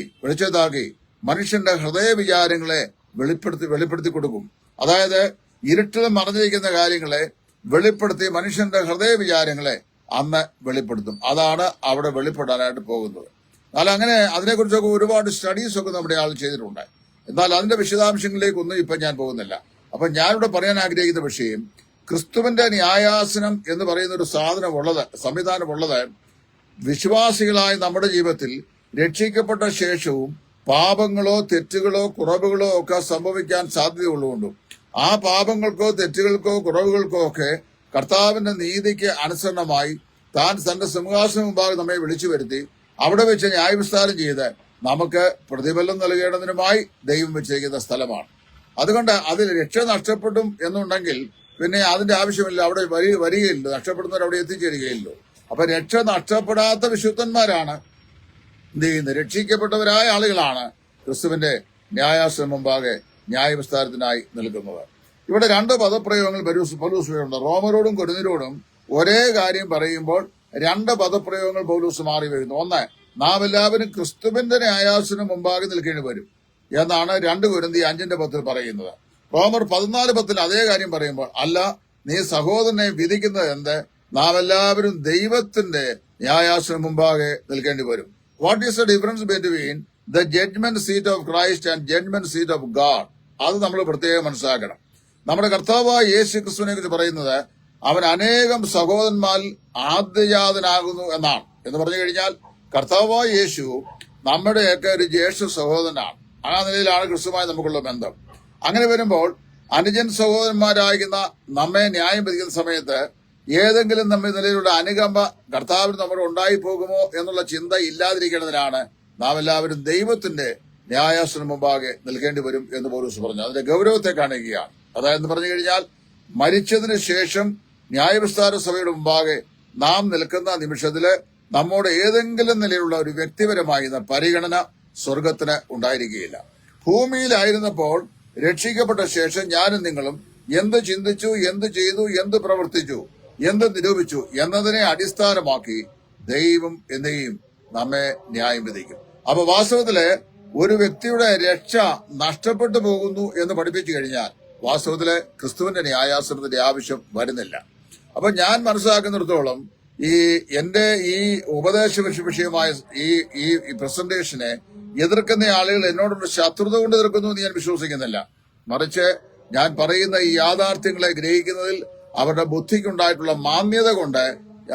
മനുഷ്യന്റെ ഹൃദയ വിചാരങ്ങളെ വെളിപ്പെടുത്തി കൊടുക്കും. അതായത് ഇരുട്ടിൽ മറഞ്ഞിരിക്കുന്ന കാര്യങ്ങളെ വെളിപ്പെടുത്തി മനുഷ്യന്റെ ഹൃദയ വിചാരങ്ങളെ അന്ന് വെളിപ്പെടുത്തും. അതാണ് അവിടെ വെളിപ്പെടാനായിട്ട് പോകുന്നത്. എന്നാൽ അങ്ങനെ അതിനെക്കുറിച്ചൊക്കെ ഒരുപാട് സ്റ്റഡീസ് ഒക്കെ നമ്മുടെ ആൾ ചെയ്തിട്ടുണ്ട്. എന്നാൽ അതിന്റെ വിശദാംശങ്ങളിലേക്കൊന്നും ഇപ്പൊ ഞാൻ പോകുന്നില്ല. അപ്പൊ ഞാനിവിടെ പറയാൻ ആഗ്രഹിക്കുന്ന വിഷയം, ക്രിസ്തുവിന്റെ ന്യായാസനം എന്ന് പറയുന്ന ഒരു സംവിധാനമുള്ളത് വിശ്വാസികളായ നമ്മുടെ ജീവിതത്തിൽ രക്ഷിക്കപ്പെട്ട ശേഷവും പാപങ്ങളോ തെറ്റുകളോ കുറവുകളോ ഒക്കെ സംഭവിക്കാൻ സാധ്യതയുള്ളതുകൊണ്ടും ആ പാപങ്ങൾക്കോ തെറ്റുകൾക്കോ കുറവുകൾക്കോ ഒക്കെ കർത്താവിന്റെ നീതിക്ക് അനുസരണമായി താൻ തന്റെ സിംഹാസനം മുമ്പാകെ നമ്മെ വിളിച്ചു വരുത്തി അവിടെ വെച്ച് ന്യായവിസ്താരം ചെയ്ത് നമുക്ക് പ്രതിഫലം നൽകേണ്ടതിനുമായി ദൈവം വെച്ചിരിക്കുന്ന സ്ഥലമാണ്. അതുകൊണ്ട് അതിൽ രക്ഷ നഷ്ടപ്പെടും എന്നുണ്ടെങ്കിൽ പിന്നെ അതിന്റെ ആവശ്യമില്ല, അവിടെ വരികയില്ല, നഷ്ടപ്പെടുന്നവർ അവിടെ എത്തിച്ചേരുകയില്ലോ. അപ്പൊ രക്ഷ നഷ്ടപ്പെടാത്ത വിശുദ്ധന്മാരാണ് എന്ത് ചെയ്യുന്നത്? രക്ഷിക്കപ്പെട്ടവരായ ആളുകളാണ് ക്രിസ്തുവിന്റെ ന്യായാസനം മുമ്പാകെ ന്യായവിസ്താരത്തിനായി നിൽക്കുന്നത്. ഇവിടെ രണ്ട് പദപ്രയോഗങ്ങൾ പൗലോസുണ്ട്. റോമരോടും കൊരിന്ത്യരോടും ഒരേ കാര്യം പറയുമ്പോൾ രണ്ട് പദപ്രയോഗങ്ങൾ പൗലോസ് മാറി വരുന്നു. ഒന്ന്, നാം എല്ലാവരും ക്രിസ്തുവിന്റെ ന്യായാസനം മുമ്പാകെ നിൽക്കേണ്ടി വരും എന്നാണ് 2 കൊരിന്ത്യർ 5:10 പറയുന്നത്. റോമർ 14:10 അതേ കാര്യം പറയുമ്പോൾ, അല്ല, നീ സഹോദരനെ വിധിക്കുന്നത് എന്ത്? നാം എല്ലാവരും ദൈവത്തിന്റെ ന്യായാസനം മുമ്പാകെ നിൽക്കേണ്ടി വരും. What is the difference between the judgement seat of Christ and judgement seat of God? അത് നമ്മൾ പ്രത്യേകം മനസ്സിലാക്കണം. നമ്മുടെ കർത്താവായ യേശു ക്രിസ്തുവിനെ കുറിച്ച് പറയുന്നത് അവൻ അനേകം സഹോദരന്മാരിൽ ആദ്യജാതനാകുന്നു എന്നാണ്. എന്ന് പറഞ്ഞു കഴിഞ്ഞാൽ കർത്താവായ യേശു നമ്മുടെയൊക്കെ ഒരു ജ്യേഷ്ഠ സഹോദരനാണ്. ആ നിലയിലാണ് ക്രിസ്തുവുമായി നമുക്കുള്ള ബന്ധം. അങ്ങനെ വരുമ്പോൾ അനുജൻ സഹോദരന്മാരായിരിക്കുന്ന നമ്മെ ന്യായം വിധിക്കുന്ന സമയത്ത് ഏതെങ്കിലും നമ്മെ നിലയിലുള്ള അനുകമ്പ കർത്താവിന് നമ്മുടെ ഉണ്ടായി പോകുമോ എന്നുള്ള ചിന്ത ഇല്ലാതിരിക്കേണ്ടതിനാണ് നാം എല്ലാവരും ദൈവത്തിന്റെ ന്യായാസനം മുമ്പാകെ നിൽക്കേണ്ടി വരും എന്ന് പൗലോസ് പറഞ്ഞു. അതിന്റെ ഗൗരവത്തെ കാണിക്കുകയാണ്. അതായത് പറഞ്ഞു കഴിഞ്ഞാൽ മരിച്ചതിന് ശേഷം ന്യായവിസ്താര സഭയുടെ മുമ്പാകെ നാം നിൽക്കുന്ന നിമിഷത്തില് നമ്മോട് ഏതെങ്കിലും നിലയിലുള്ള ഒരു വ്യക്തിപരമായ പരിഗണന സ്വർഗത്തിന് ഉണ്ടായിരിക്കുകയില്ല. ഭൂമിയിലായിരുന്നപ്പോൾ രക്ഷിക്കപ്പെട്ട ശേഷം ഞാനും നിങ്ങളും എന്ത് ചിന്തിച്ചു, എന്ത് ചെയ്തു, എന്ത് പ്രവർത്തിച്ചു, എന്ത് നിരൂപിച്ചു എന്നതിനെ അടിസ്ഥാനമാക്കി ദൈവം എന്നെയും നമ്മെ ന്യായം വിധിക്കും. അപ്പൊ വാസ്തവത്തില് ഒരു വ്യക്തിയുടെ രക്ഷ നഷ്ടപ്പെട്ടു പോകുന്നു എന്ന് പഠിപ്പിച്ചു കഴിഞ്ഞാൽ വാസ്തവത്തില് ക്രിസ്തുവിന്റെ ന്യായാസനത്തിന്റെ ആവശ്യം വരുന്നില്ല. അപ്പൊ ഞാൻ മനസ്സിലാക്കുന്നിടത്തോളം എന്റെ ഈ ഉപദേശ വിഷയമായ ഈ പ്രസന്റേഷനെ എതിർക്കുന്ന ആളുകൾ എന്നോടുള്ള ശത്രുത കൊണ്ട് എതിർക്കുന്നു എന്ന് ഞാൻ വിശ്വസിക്കുന്നില്ല. മറിച്ച് ഞാൻ പറയുന്ന ഈ യാഥാർത്ഥ്യങ്ങളെ ഗ്രഹിക്കുന്നതിൽ അവരുടെ ബുദ്ധിക്കുണ്ടായിട്ടുള്ള മാന്യത കൊണ്ട്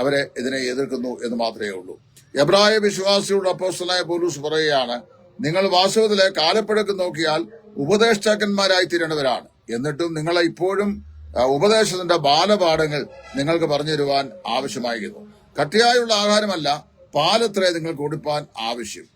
അവരെ ഇതിനെ എതിർക്കുന്നു എന്ന് മാത്രമേ ഉള്ളൂ. എബ്രായ വിശ്വാസിയുടെ അപ്പോസ്തലനായ പൗലോസ് പറയുകയാണ്, നിങ്ങൾ വാസ്തവത്തിലെ കാലപ്പഴക്കം നോക്കിയാൽ ഉപദേഷ്ടാക്കന്മാരായി തീരേണ്ടവരാണ്. എന്നിട്ടും നിങ്ങളെ ഇപ്പോഴും ഉപദേശത്തിന്റെ ബാലപാഠങ്ങൾ നിങ്ങൾക്ക് പറഞ്ഞു തരുവാൻ ആവശ്യമായിരുന്നു. കട്ടിയായുള്ള ആഹാരമല്ല, പാലത്രേ നിങ്ങൾക്ക് കൊടുപ്പാൻ ആവശ്യം.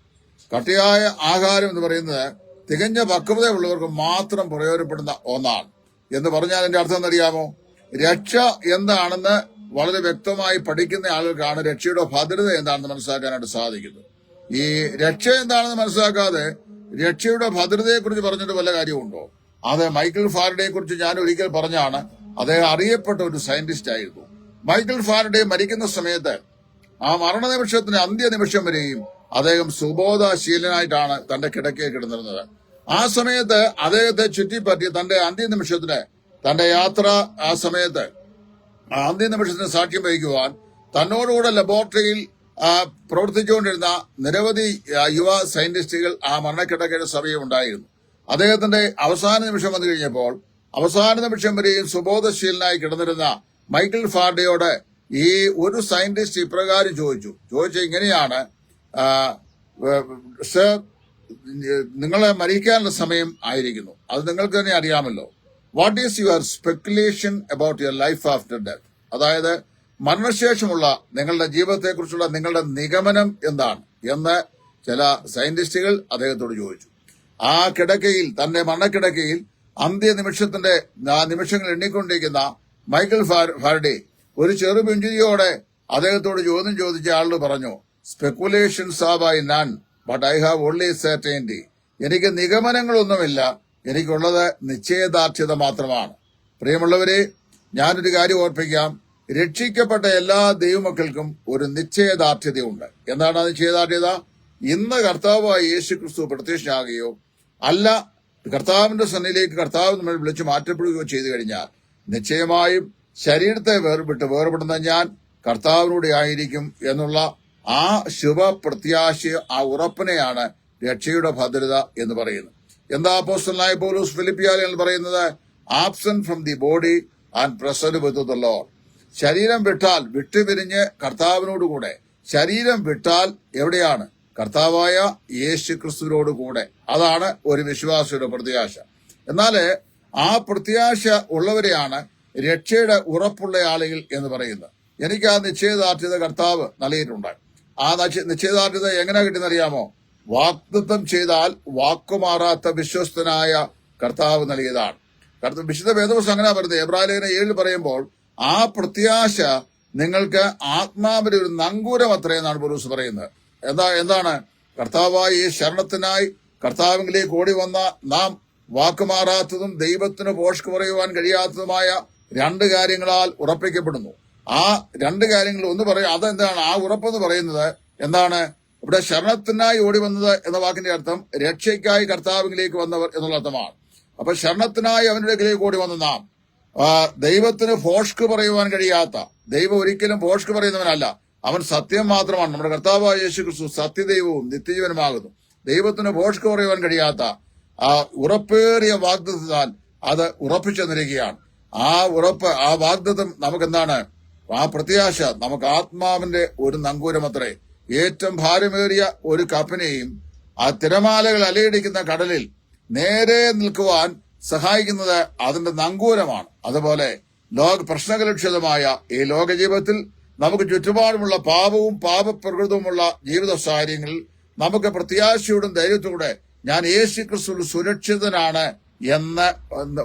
കട്ടിയായ ആഹാരം എന്ന് പറയുന്നത് തികഞ്ഞ പക്വതയുള്ളവർക്ക് മാത്രം പ്രയോജനപ്പെടുന്ന ഒന്നാണ്. എന്ന് പറഞ്ഞാൽ എന്റെ അർത്ഥം എന്നറിയാമോ? രക്ഷ എന്താണെന്ന് വളരെ വ്യക്തമായി പഠിക്കുന്ന ആളുകൾക്കാണ് രക്ഷയുടെ ഭദ്രത എന്താണെന്ന് മനസ്സിലാക്കാനായിട്ട് സാധിക്കുന്നത്. ഈ രക്ഷ എന്താണെന്ന് മനസ്സിലാക്കാതെ രക്ഷയുടെ ഭദ്രതയെക്കുറിച്ച് പറഞ്ഞിട്ട് വല്ല കാര്യമുണ്ടോ? അത് മൈക്കിൾ ഫാരഡയെ കുറിച്ച് ഞാൻ ഒരിക്കൽ പറഞ്ഞാണ്. അദ്ദേഹം അറിയപ്പെട്ട ഒരു സയന്റിസ്റ്റ് ആയിരുന്നു. മൈക്കിൾ ഫാരഡെ മരിക്കുന്ന സമയത്ത് ആ മരണനിമിഷത്തിന് അന്ത്യനിമിഷം വരെയും അദ്ദേഹം സുബോധശീലനായിട്ടാണ് തന്റെ കിടക്കയിൽ കിടന്നിരുന്നത്. ആ സമയത്ത് അദ്ദേഹത്തെ ചുറ്റിപ്പറ്റി തന്റെ അന്ത്യനിമിഷത്തിന്, തന്റെ യാത്ര ആ സമയത്ത് അന്ത്യനിമിഷത്തിന് സാക്ഷ്യം വഹിക്കുവാൻ തന്നോടുകൂടെ ലബോറട്ടറിയിൽ പ്രവർത്തിച്ചുകൊണ്ടിരുന്ന നിരവധി യുവ സയന്റിസ്റ്റുകൾ ആ മരണക്കിടക്കയുടെ സമയം ഉണ്ടായിരുന്നു. അദ്ദേഹത്തിന്റെ അവസാന നിമിഷം വന്നു കഴിഞ്ഞപ്പോൾ അവസാന നിമിഷം വരെയും സുബോധശീലനായി കിടന്നിരുന്ന മൈക്കിൾ ഫാരഡെയോട് ഈ ഒരു സയന്റിസ്റ്റ് ഇപ്രകാരം ചോദിച്ച ഇങ്ങനെയാണ്, സർ, നിങ്ങളെ മരിക്കാനുള്ള സമയം ആയിരിക്കുന്നു, അത് നിങ്ങൾക്ക് തന്നെ അറിയാമല്ലോ. What is your speculation about your life after death? അതായത് മരണശേഷമുള്ള നിങ്ങളുടെ ജീവിതത്തെക്കുറിച്ചുള്ള നിങ്ങളുടെ നിഗമനം എന്താണ് എന്ന് ചില സയന്റിസ്റ്റുകൾ അദ്ദേഹത്തോട് ചോദിച്ചു. ആ കിടക്കയിൽ, തന്റെ മരണക്കിടക്കയിൽ അന്ത്യനിമിഷത്തിന്റെ നിമിഷങ്ങൾ എണ്ണിക്കൊണ്ടിരിക്കുന്ന മൈക്കിൾ ഫാരഡെ ഒരു ചെറുപുഞ്ചിരിയോടെ അദ്ദേഹത്തോട് ചോദ്യം ചോദിച്ച ആളോട് പറഞ്ഞു, speculations are by none, but I have only certainty. എനിക്ക് നിഗമനങ്ങളൊന്നുമില്ല, എനിക്കുള്ളത് നിശ്ചയദാർഢ്യത മാത്രമാണ്. പ്രിയമുള്ളവരെ, ഞാനൊരു കാര്യം ഓർപ്പിക്കാം. രക്ഷിക്കപ്പെട്ട എല്ലാ ദൈവമക്കൾക്കും ഒരു നിശ്ചയദാർഢ്യതയുണ്ട്. എന്താണ് ആ നിശ്ചയദാർഢ്യത? ഇന്ന് കർത്താവായ യേശു ക്രിസ്തു പ്രത്യക്ഷനാകുകയോ അല്ല കർത്താവിന്റെ സന്നിധിയിലേക്ക് കർത്താവ് നമ്മൾ വിളിച്ചു മാറ്റപ്പെടുകയോ ചെയ്തു കഴിഞ്ഞാൽ നിശ്ചയമായും ശരീരത്തെ വേർപെടുന്ന ഞാൻ കർത്താവിനൂടെ ആയിരിക്കും എന്നുള്ള ആ ശുഭ പ്രത്യാശ, ആ ഉറപ്പിനെയാണ് രക്ഷയുടെ ഭദ്രത എന്ന് പറയുന്നത്. എന്താ അപ്പോസ്തലനായ പൗലോസ് ഫിലിപ്പിയാലിൽ പറയുന്നത്? Absent from the body and present with the Lord. ശരീരം വിട്ടാൽ വിട്ടുപിരിഞ്ഞ് കർത്താവിനോടുകൂടെ, ശരീരം വിട്ടാൽ എവിടെയാണ്? കർത്താവായ യേശു ക്രിസ്തുവിനോട് കൂടെ. അതാണ് ഒരു വിശ്വാസിയുടെ പ്രത്യാശ. എന്നാല് ആ പ്രത്യാശ ഉള്ളവരെയാണ് രക്ഷയുടെ ഉറപ്പുള്ള ആളുകൾ എന്ന് പറയുന്നത്. എനിക്ക് ആ നിശ്ചയദാർഢ്യത കർത്താവ് നൽകിയിട്ടുണ്ട്. ആ നിശ്ചയദാർഢ്യത എങ്ങനെ കിട്ടുന്നറിയാമോ? വാഗ്ദത്തം ചെയ്താൽ വാക്കുമാറാത്ത വിശ്വസ്തനായ കർത്താവ് നൽകിയതാണ്. വിശുദ്ധ വേദപുസ്തകം അങ്ങനെ പറയുന്നത്. എബ്രായലേഖനം 7 പറയുമ്പോൾ ആ പ്രത്യാശ നിങ്ങൾക്ക് ആത്മാവിന്റെ ഒരു നങ്കൂരം അത്രയെന്നാണ് പൗലോസ് പറയുന്നത്. എന്താണ്? കർത്താവായ ഈ ശരണത്തിനായി കർത്താവിലേക്ക് ഓടി വന്ന നാം വാക്കുമാറാത്തതും ദൈവത്തിന് പോഷ്ക്ക് പറയുവാൻ കഴിയാത്തതുമായ 2 കാര്യങ്ങളാൽ ഉറപ്പിക്കപ്പെടുന്നു. ആ 2 കാര്യങ്ങൾ ഒന്ന് പറയും. അതെന്താണ് ആ ഉറപ്പെന്ന് പറയുന്നത്? എന്താണ്? ഇവിടെ ശരണത്തിനായി ഓടി വന്നത് എന്ന വാക്കിന്റെ അർത്ഥം രക്ഷയ്ക്കായി കർത്താവിലേക്ക് വന്നവർ എന്നുള്ള അർത്ഥമാണ്. അപ്പൊ ശരണത്തിനായി അവന്റെ അടുക്കിലേക്ക് ഓടി വന്ന നാം ദൈവത്തിന് പോഷ്ക്ക് പറയുവാൻ കഴിയാത്ത, ദൈവം ഒരിക്കലും പോഷ്ക്ക് പറയുന്നവനല്ല, അവൻ സത്യം മാത്രമാണ്. നമ്മുടെ കർത്താവായ യേശു ക്രിസ്തു സത്യദൈവവും നിത്യജീവനുമാകുന്നു. ദൈവത്തിന് പോഷ്ക്ക് പറയുവാൻ കഴിയാത്ത ആ ഉറപ്പേറിയ വാഗ്ദത്തത്താൽ അത് ഉറപ്പിച്ചെന്നിരിക്കുകയാണ്. ആ ഉറപ്പ്, ആ വാഗ്ദത്തം നമുക്കെന്താണ്? ആ പ്രത്യാശ നമുക്ക് ആത്മാവിന്റെ ഒരു നങ്കൂരമത്രേ. ഏറ്റവും ഭാരമേറിയ ഒരു കപ്പനെയും ആ തിരമാലകൾ അലയടിക്കുന്ന കടലിൽ നേരെ നിൽക്കുവാൻ സഹായിക്കുന്നത് അതിന്റെ നങ്കൂരമാണ്. അതുപോലെ പ്രശ്നകലുഷിതമായ ഈ ലോക ജീവിതത്തിൽ നമുക്ക് ചുറ്റുപാടുമുള്ള പാപവും പാപപ്രകൃതവുമുള്ള ജീവിത സാഹചര്യങ്ങളിൽ നമുക്ക് പ്രത്യാശയോടും ധൈര്യത്തോടെ ഞാൻ യേശു ക്രിസ്തുവിൽ സുരക്ഷിതനാണ് എന്ന്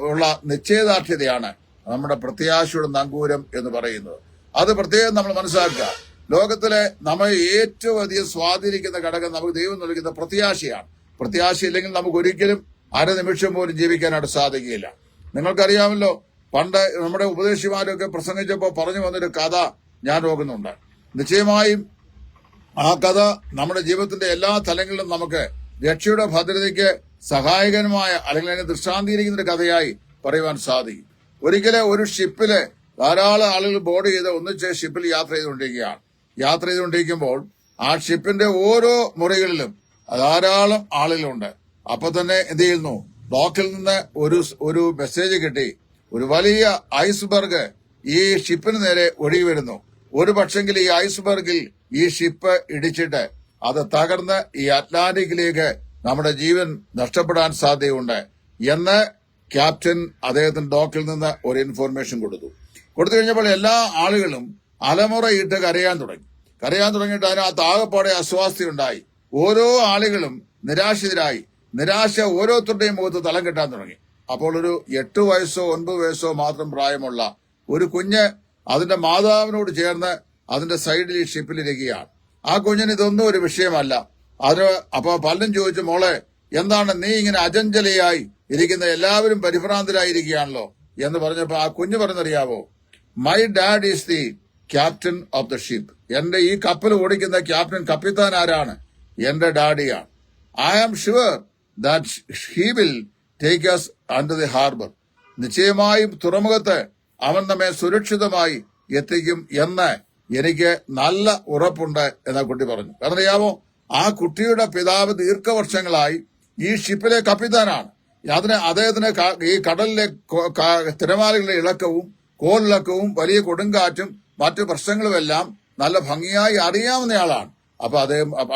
ഉള്ള നിശ്ചയദാർഢ്യതയാണ് നമ്മുടെ പ്രത്യാശയുടെ നങ്കൂരം എന്ന് പറയുന്നത്. അത് പ്രത്യേകം നമ്മൾ മനസ്സിലാക്കുക. ലോകത്തിലെ നമ്മെ ഏറ്റവും അധികം സ്വാധീനിക്കുന്ന ഘടകം നമുക്ക് ദൈവം നൽകുന്ന പ്രത്യാശയാണ്. പ്രത്യാശയില്ലെങ്കിൽ നമുക്ക് ഒരിക്കലും അരനിമിഷം പോലും ജീവിക്കാനായിട്ട് സാധിക്കുകയില്ല. നിങ്ങൾക്കറിയാമല്ലോ, പണ്ട് നമ്മുടെ ഉപദേശിമാരൊക്കെ പ്രസംഗിച്ചപ്പോൾ പറഞ്ഞു വന്നൊരു കഥ ഞാൻ ഓർക്കുന്നുണ്ട്. നിശ്ചയമായും ആ കഥ നമ്മുടെ ജീവിതത്തിന്റെ എല്ലാ തലങ്ങളിലും നമുക്ക് രക്ഷയുടെ ഭദ്രതയ്ക്ക് സഹായകരമായ അല്ലെങ്കിൽ അതിനെ ദൃഷ്ടാന്തീകരിക്കുന്ന ഒരു കഥയായി പറയുവാൻ സാധിക്കും. ഒരിക്കലെ ഒരു ഷിപ്പില് ധാരാളം ആളുകൾ ബോർഡ് ചെയ്ത് ഒന്നിച്ച് ഷിപ്പിൽ യാത്ര ചെയ്തുകൊണ്ടിരിക്കുമ്പോൾ ആ ഷിപ്പിന്റെ ഓരോ മുറികളിലും ധാരാളം ആളുകളുണ്ട്. അപ്പൊ തന്നെ എന്ത് ചെയ്യുന്നു? ഡോക്കിൽ നിന്ന് ഒരു മെസ്സേജ് കിട്ടി. ഒരു വലിയ ഐസ്ബർഗ് ഈ ഷിപ്പിന് നേരെ ഒഴുകി വരുന്നു. ഒരു പക്ഷെങ്കിൽ ഈ ഐസ്ബർഗിൽ ഈ ഷിപ്പ് ഇടിച്ചിട്ട് അത് തകർന്ന് ഈ അറ്റ്ലാന്റിക്കിലേക്ക് നമ്മുടെ ജീവൻ നഷ്ടപ്പെടാൻ സാധ്യതയുണ്ട് എന്ന് ക്യാപ്റ്റൻ അദ്ദേഹത്തിന് ഡോക്കിൽ നിന്ന് ഒരു ഇൻഫോർമേഷൻ കൊടുത്തു കഴിഞ്ഞപ്പോൾ എല്ലാ ആളുകളും അലമുറയിട്ട് കരയാൻ തുടങ്ങിയിട്ട് അതിനകത്ത് ആകെപ്പാടെ അസ്വാസ്ഥ്യമുണ്ടായി. ഓരോ ആളുകളും നിരാശിതരായി. നിരാശ ഓരോരുത്തരുടെയും മുഖത്ത് തലം കെട്ടാൻ തുടങ്ങി. അപ്പോൾ ഒരു 8 വയസ്സോ 9 വയസ്സോ മാത്രം പ്രായമുള്ള ഒരു കുഞ്ഞ് അതിന്റെ മാതാവിനോട് ചേർന്ന് അതിന്റെ സൈഡിൽ ഈ ഷിപ്പിലിരിക്കുകയാണ്. ആ കുഞ്ഞിന് ഇതൊന്നും ഒരു വിഷയമല്ല. അപ്പൊ പലരും ചോദിച്ചു, മോളെ എന്താണ് നീ ഇങ്ങനെ അചഞ്ചലയായി ഇരിക്കുന്ന, എല്ലാവരും പരിഭ്രാന്തരായിരിക്കുകയാണല്ലോ എന്ന് പറഞ്ഞപ്പോ ആ കുഞ്ഞ് പറഞ്ഞറിയാവോ, my dad is the captain of the ship. എന്റെ ഈ കപ്പൽ ഓടിക്കുന്ന കപ്പിത്താൻ ആരാണ്? എന്റെ ഡാഡിയാണ്. I am sure that he will take us under the harbour. നിശ്ചയമായും തുറമുഖത്ത് അവൻ നമ്മെ സുരക്ഷിതമായി എത്തിക്കും എന്ന് എനിക്ക് നല്ല ഉറപ്പുണ്ട് എന്ന കുട്ടി പറഞ്ഞു. കാരണം അറിയാമോ, ആ കുട്ടിയുടെ പിതാവ് ദീർഘവർഷങ്ങളായി ഈ ഷിപ്പിലെ കപ്പിത്താനാണ്. അദ്ദേഹത്തിന് ഈ കടലിലെ തിരമാലകളുടെ ഇളക്കവും കോളിളക്കവും വലിയ കൊടുങ്കാറ്റും മറ്റു പ്രശ്നങ്ങളുമെല്ലാം നല്ല ഭംഗിയായി അറിയാവുന്നയാളാണ്. അപ്പൊ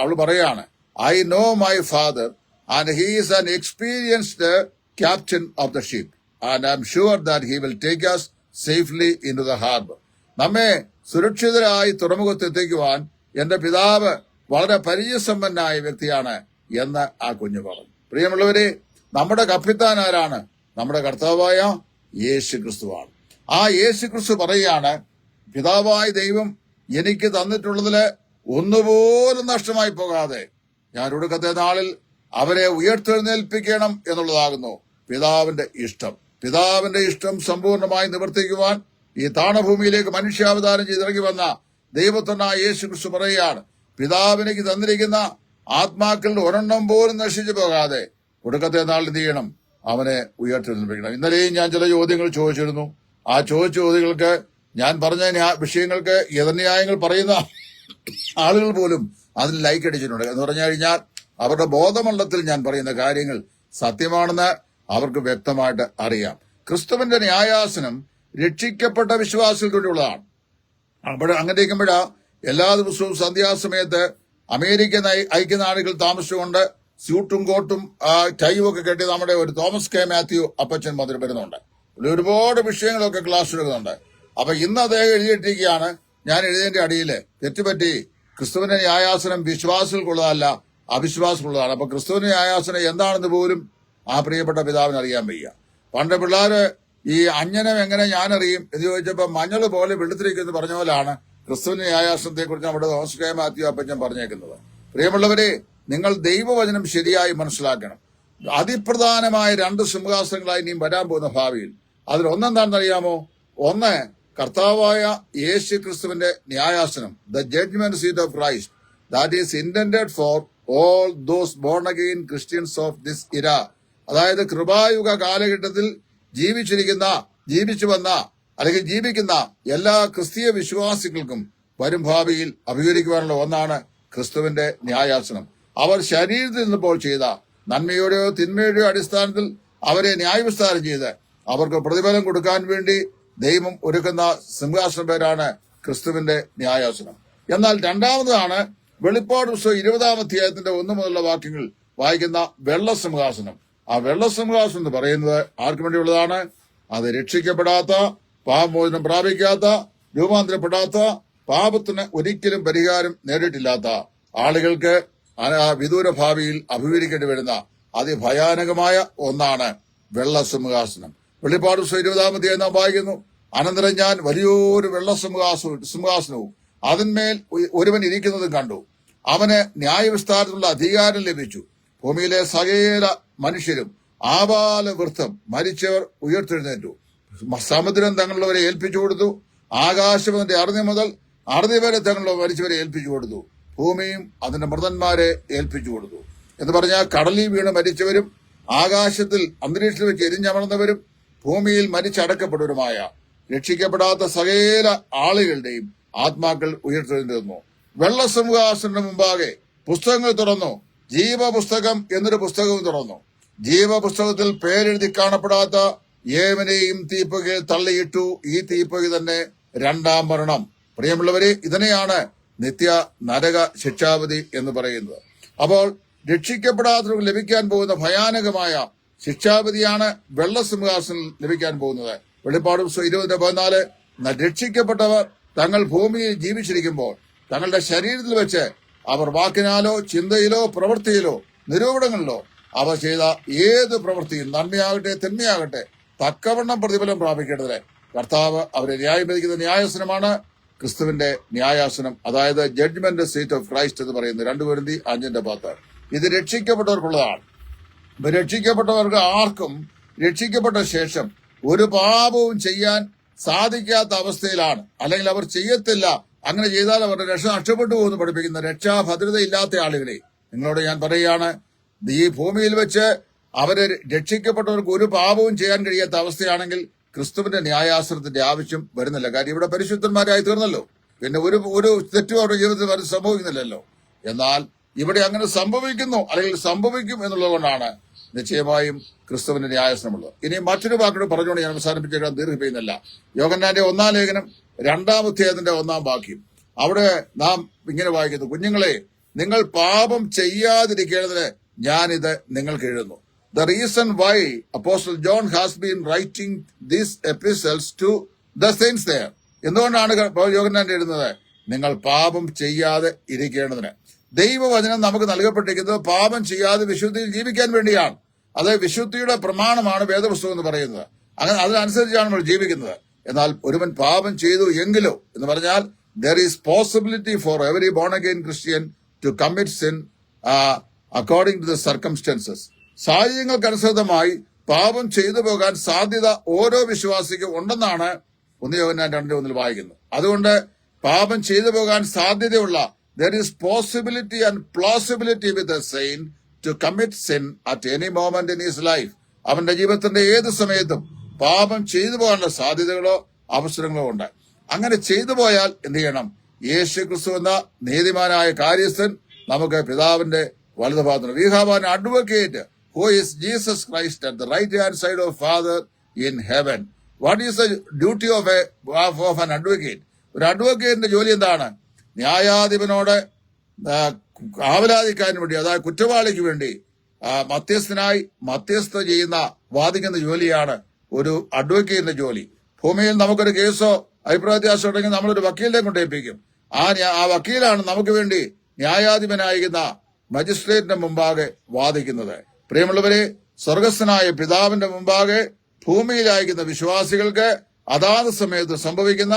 അവൾ പറയാണ്, I know my father and he is an experienced captain of the ship and I am sure that he will take us safely into the harbour. നമ്മെ സുരക്ഷിതരായി തുറമുഖത്ത് എത്തിക്കുവാൻ എന്റെ പിതാവ് വളരെ പരിചയസമ്പന്നായ വ്യക്തിയാണ് എന്ന് ആ കുഞ്ഞു പറഞ്ഞു. പ്രിയമുള്ളവരെ, നമ്മുടെ കപ്പിത്താൻ ആരാണ്? നമ്മുടെ കർത്താവായ യേശു ക്രിസ്തുവാണ്. ആ യേശു ക്രിസ്തു പറയുകയാണ്, പിതാവായ ദൈവം എനിക്ക് തന്നിട്ടുള്ളതില് ഒന്നുപോലും നഷ്ടമായി പോകാതെ ഞാൻ ഒടുക്കത്തെ നാളിൽ അവരെ ഉയർത്തെഴുന്നേൽപ്പിക്കണം എന്നുള്ളതാകുന്നു പിതാവിന്റെ ഇഷ്ടം. പിതാവിന്റെ ഇഷ്ടം സമ്പൂർണമായി നിവർത്തിക്കുവാൻ ഈ താണഭൂമിയിലേക്ക് മനുഷ്യാവതാരം ചെയ്തിറങ്ങി വന്ന ദൈവത്തിനായ യേശു ക്രിസ്തു പറയുകയാണ്, പിതാവിനേക്ക് തന്നിരിക്കുന്ന ആത്മാക്കളുടെ ഒരെണ്ണം പോലും നശിച്ചു പോകാതെ ഒടുക്കത്തെ നാളിൽ എന്ത് ചെയ്യണം? അവനെ ഉയർത്തെഴുന്നേൽപ്പിക്കണം. ഇന്നലെയും ഞാൻ ചില ചോദ്യങ്ങൾ ചോദിച്ചിരുന്നു. ആ ചോദിച്ച ചോദ്യങ്ങൾക്ക് ഞാൻ പറഞ്ഞ വിഷയങ്ങൾക്ക് എതിർന്യായങ്ങൾ പറയുന്ന ആളുകൾ പോലും അതിൽ ലൈക്ക് അടിച്ചിട്ടുണ്ട്. എന്ന് പറഞ്ഞു കഴിഞ്ഞാൽ അവരുടെ ബോധമണ്ഡലത്തിൽ ഞാൻ പറയുന്ന കാര്യങ്ങൾ സത്യമാണെന്ന് അവർക്ക് വ്യക്തമായിട്ട് അറിയാം. ക്രിസ്തുവിന്റെ ന്യായാസനം രക്ഷിക്കപ്പെട്ട വിശ്വാസികൾക്ക് വേണ്ടിയുള്ളതാണ്. അപ്പോൾ അങ്ങനെ ഇരിക്കുമ്പോഴാ എല്ലാ ദിവസവും സന്ധ്യാസമയത്ത് അമേരിക്കൻ ഐക്യനാടുകൾ താമസിച്ചുകൊണ്ട് സ്യൂട്ടും കോട്ടും ടൈയും ഒക്കെ കെട്ടി നമ്മുടെ ഒരു തോമസ് കെ മാത്യു അപ്പച്ചൻ മുതൽ വരുന്നുണ്ട്. ഒരുപാട് വിഷയങ്ങളൊക്കെ ക്ലാസ് എടുക്കുന്നുണ്ട്. അപ്പൊ ഇന്ന് അദ്ദേഹം എഴുതിയിട്ടിരിക്കുകയാണ്, ഞാൻ എഴുതിയതിന്റെ അടിയിൽ തെറ്റുപറ്റി, ക്രിസ്തുവിന്റെ ന്യായാസനം വിശ്വാസികൾക്കുള്ളതല്ല അവിശ്വാസികളുള്ളതാണ്. അപ്പൊ ക്രിസ്തുവിന്റെ ന്യായാസനം എന്താണെന്ന് പോലും ആ പ്രിയപ്പെട്ട പിതാവിന് അറിയാൻ വയ്യ. പണ്ട് പിള്ളേര് ഈ അഞ്ജനം എങ്ങനെ ഞാനറിയും എന്ന് ചോദിച്ചപ്പോ മഞ്ഞൾ പോലെ വെളുത്തിരിക്കുന്നു പറഞ്ഞ പോലാണ് ക്രിസ്തുവിന്റെ ന്യായാസനത്തെ കുറിച്ച് നമ്മുടെ തോമസ് കെ മാത്യു അപ്പച്ചൻ പറഞ്ഞേക്കുന്നത്. പ്രിയമുള്ളവരെ, നിങ്ങൾ ദൈവവചനം ശരിയായി മനസ്സിലാക്കണം. അതിപ്രധാനമായ 2 സിംഹാസനങ്ങളായി ഇനിയും വരാൻ പോകുന്ന ഭാവിയിൽ അതിലൊന്നെന്താണെന്നറിയാമോ? ഒന്ന്, കർത്താവായ യേശു ക്രിസ്തുവിന്റെ ന്യായാസനം, the judgement seat of Christ, that is intended for all those born again Christians of this era. അതായത് കൃപായുഗ കാലഘട്ടത്തിൽ ജീവിച്ചു വന്ന അല്ലെങ്കിൽ ജീവിക്കുന്ന എല്ലാ ക്രിസ്തീയ വിശ്വാസികൾക്കും വരും ഭാവിയിൽ അഭിമുഖീകരിക്കുവാനുള്ള ഒന്നാണ് ക്രിസ്തുവിന്റെ ന്യായാസനം. അവർ ശരീരത്തിൽ നിന്നപ്പോൾ ചെയ്ത നന്മയുടെയോ തിന്മയുടെയോ അടിസ്ഥാനത്തിൽ അവരെ ന്യായവിസ്താരം ചെയ്ത് അവർക്ക് പ്രതിഫലം കൊടുക്കാൻ വേണ്ടി ദൈവം ഒരുക്കുന്ന സിംഹാസനം പേരാണ് ക്രിസ്തുവിന്റെ ന്യായാസനം. എന്നാൽ രണ്ടാമതാണ് വെളിപ്പാട് പുസ്തകം 20-ാം അധ്യായത്തിന്റെ 1 മുതലുള്ള വാക്യങ്ങൾ വായിക്കുന്ന വെള്ള സിംഹാസനം. ആ വെള്ള സിംഹാസനം എന്ന് പറയുന്നത് ആർക്കു വേണ്ടിയുള്ളതാണ്? അത് രക്ഷിക്കപ്പെടാത്ത, പാപമോചനം പ്രാപിക്കാത്ത, രൂപാന്തരപ്പെടാത്ത, പാപത്തിന് ഒരിക്കലും പരിഹാരം നേരിട്ടില്ലാത്ത ആളുകൾക്ക് വിദൂര ഭാവിയിൽ അഭിമുഖീകരിക്കേണ്ടി വരുന്ന അതിഭയാനകമായ ഒന്നാണ് വെള്ള സിംഹാസനം. വെളിപ്പാട് പുസ്തകം 20-ാം അധ്യായം നാം വായിക്കുന്നു, അനന്തരം ഞാൻ വലിയൊരു വെള്ള സിംഹാസനവും അതിന്മേൽ ഒരുവൻ ഇരിക്കുന്നതും കണ്ടു. അവന് ന്യായവിസ്താരത്തിനുള്ള അധികാരം ലഭിച്ചു. ഭൂമിയിലെ സകല മനുഷ്യരും ആബാലവൃദ്ധം മരിച്ചവർ ഉയർത്തെഴുന്നേറ്റു. സമുദ്രം തങ്ങളുള്ളവരെ ഏൽപ്പിച്ചു കൊടുത്തു. ആകാശം അതിന്റെ അറുതി മുതൽ അറുതി വരെ തങ്ങളുള്ള മരിച്ചവരെ ഏൽപ്പിച്ചു കൊടുത്തു. ഭൂമിയും അതിന്റെ മൃതന്മാരെ ഏൽപ്പിച്ചു കൊടുത്തു. എന്ന് പറഞ്ഞാൽ കടലിൽ വീണ് മരിച്ചവരും ആകാശത്തിൽ അന്തരീക്ഷത്തിൽ വെച്ച് എരിഞ്ഞമർന്നവരും ഭൂമിയിൽ മരിച്ചടക്കപ്പെട്ടവരുമായ രക്ഷിക്കപ്പെടാത്ത സകല ആളുകളുടെയും ആത്മാക്കൾ ഉയർത്തെഴുന്നേറ്റു. വെള്ള സിംഹാസനത്തിന് മുമ്പാകെ പുസ്തകങ്ങൾ തുറന്നു. ജീവപുസ്തകം എന്നൊരു പുസ്തകവും തുറന്നു. ജീവപുസ്തകത്തിൽ പേരെഴുതി കാണപ്പെടാത്ത ഏവനെയും തീപ്പുകയിൽ തള്ളിയിട്ടു. ഈ തീപ്പുക തന്നെ 2-ാം മരണം. പ്രിയമുള്ളവരെ, ഇതിനെയാണ് നിത്യ നരക ശിക്ഷാവിധി എന്ന് പറയുന്നത്. അപ്പോൾ രക്ഷിക്കപ്പെടാത്തവർക്ക് ലഭിക്കാൻ പോകുന്ന ഭയാനകമായ ശിക്ഷാവിധിയാണ് വെള്ള സിംഹാസനം ലഭിക്കാൻ പോകുന്നത്. വെളിപ്പാട് പുസ്തകം 20-14 രക്ഷിക്കപ്പെട്ടവർ തങ്ങൾ ഭൂമിയിൽ ജീവിച്ചിരിക്കുമ്പോൾ തങ്ങളുടെ ശരീരത്തിൽ വെച്ച് അവർ വാക്കിനാലോ ചിന്തയിലോ പ്രവൃത്തിയിലോ നിരൂപണങ്ങളിലോ അവർ ചെയ്ത ഏത് പ്രവൃത്തിയും നന്മയാകട്ടെ തിന്മയാകട്ടെ തക്കവണ്ണം പ്രതിഫലം പ്രാപിക്കേണ്ടതിന് കർത്താവ് അവരെ ന്യായം വിധിക്കുന്ന ന്യായാസനമാണ് ക്രിസ്തുവിന്റെ ന്യായാസനം. അതായത് ജഡ്ജ്മെന്റ് സീറ്റ് ഓഫ് ക്രൈസ്റ്റ് എന്ന് പറയുന്നത് 2 Corinthians 5:10. ഇത് രക്ഷിക്കപ്പെട്ടവർക്കുള്ളതാണ്. രക്ഷിക്കപ്പെട്ടവർക്ക് ആർക്കും രക്ഷിക്കപ്പെട്ട ശേഷം ഒരു പാപവും ചെയ്യാൻ സാധിക്കാത്ത അവസ്ഥയിലാണ്, അല്ലെങ്കിൽ അവർ ചെയ്യത്തില്ല. അങ്ങനെ ചെയ്താൽ അവരുടെ രക്ഷ നഷ്ടപ്പെട്ടു പോകുന്നു പഠിപ്പിക്കുന്ന രക്ഷാഭദ്രതയില്ലാത്ത ആളുകളെ നിങ്ങളോട് ഞാൻ പറയുകയാണ്, ഈ ഭൂമിയിൽ വെച്ച് അവരെ രക്ഷിക്കപ്പെട്ടവർക്ക് ഒരു പാപവും ചെയ്യാൻ കഴിയാത്ത അവസ്ഥയാണെങ്കിൽ ക്രിസ്തുവിന്റെ ന്യായാസനത്തിന്റെ ആവശ്യം വരുന്നില്ല. കാര്യം ഇവിടെ പരിശുദ്ധന്മാരായി തീർന്നല്ലോ. പിന്നെ ഒരു തെറ്റും അവരുടെ ജീവിതത്തിൽ അത് സംഭവിക്കുന്നില്ലല്ലോ. എന്നാൽ ഇവിടെ അങ്ങനെ സംഭവിക്കുന്നു, അല്ലെങ്കിൽ സംഭവിക്കും എന്നുള്ളത് കൊണ്ടാണ് നിശ്ചയമായും ക്രിസ്തുവിന്റെ ന്യായാസനമുള്ളത്. ഇനി മറ്റൊരു വാക്കിനോട് പറഞ്ഞുകൊണ്ട് ഞാൻ അവസാനിപ്പിച്ചേക്കാൻ ദീർഘിപ്പിക്കുന്നില്ല. യോഹന്നാന്റെ 1-ാം ലേഖനം 2-ാം അധ്യായത്തിന്റെ 1-ാം വാക്യം. അവിടെ നാം ഇങ്ങനെ വായിക്കുന്നു, കുഞ്ഞുങ്ങളെ, നിങ്ങൾ പാപം ചെയ്യാതിരിക്കേണ്ടതിന് ഞാനിത് നിങ്ങൾക്ക് എഴുതുന്നു. The reason why Apostle John has been writing these epistles to the saints there. എന്തുകൊണ്ടാണ് യോഹന്നാൻ എഴുതുന്നത്? നിങ്ങൾ പാപം ചെയ്യാതെ ഇരിക്കേണ്ടതിന്. ദൈവവചനം നമുക്ക് നൽകപ്പെട്ടിരിക്കുന്നത് പാപം ചെയ്യാതെ വിശുദ്ധിയിൽ ജീവിക്കാൻ വേണ്ടിയാണ്. അത് വിശുദ്ധിയുടെ പ്രമാണമാണ് വേദപുസ്തകം എന്ന് പറയുന്നത്. അങ്ങനെ അതിനനുസരിച്ചാണ് നമ്മൾ ജീവിക്കുന്നത്. എന്നാൽ ഒരുവൻ പാപം ചെയ്തു എങ്കിലോ എന്ന് പറഞ്ഞാൽ there is possibility for every born again Christian to commit sin according to the circumstances. സാഹചര്യങ്ങൾക്കനുസൃതമായി പാപം ചെയ്തു പോകാൻ സാധ്യത ഓരോ വിശ്വാസിക്കും ഉണ്ടെന്നാണ് 1 യോഹന്നാൻ 2:1 വായിക്കുന്നത്. അതുകൊണ്ട് പാപം ചെയ്തു പോകാൻ സാധ്യതയുള്ള there is possibility and plausibility with a saint to commit sin at any moment in his life. അവന്റെ ജീവിതത്തിന്റെ ഏത് സമയത്തും പാപം ചെയ്തു പോകാനുള്ള സാധ്യതകളോ അവസരങ്ങളോ ഉണ്ട്. അങ്ങനെ ചെയ്തു പോയാൽ എന്ത് ചെയ്യണം? യേശു ക്രിസ്തു എന്ന നീതിമാനായ കാര്യസ്ഥൻ നമുക്ക് പിതാവിന്റെ വലതുഭാഗത്തുണ്ട്. We have an advocate who is Jesus Christ at the right hand side of Father, in heaven. What is the duty of an advocate? ഒരു അഡ്വക്കേറ്റിന്റെ ജോലി എന്താണ്? ന്യായാധിപനോട് ആവലാതിക്കാൻ വേണ്ടി, അതായത് കുറ്റവാളിക്ക് വേണ്ടി മധ്യസ്ഥ ചെയ്യുന്ന വാദിക്കുന്ന ജോലിയാണ് ഒരു അഡ്വക്കേറ്റിന്റെ ജോലി. ഭൂമിയിൽ നമുക്കൊരു കേസോ അഭിപ്രായ വ്യത്യാസം ഉണ്ടെങ്കിൽ നമ്മളൊരു വക്കീലിനെ കൊണ്ടേൽപ്പിക്കും. ആ വക്കീലാണ് നമുക്ക് വേണ്ടി ന്യായാധിപനായിരിക്കുന്ന മജിസ്ട്രേറ്റിന്റെ മുമ്പാകെ വാദിക്കുന്നത്. പ്രിയമുള്ളവരെ, സ്വർഗസ്ഥനായ പിതാവിന്റെ മുമ്പാകെ ഭൂമിയിലായിരിക്കുന്ന വിശ്വാസികൾക്ക് അതാത് സമയത്ത് സംഭവിക്കുന്ന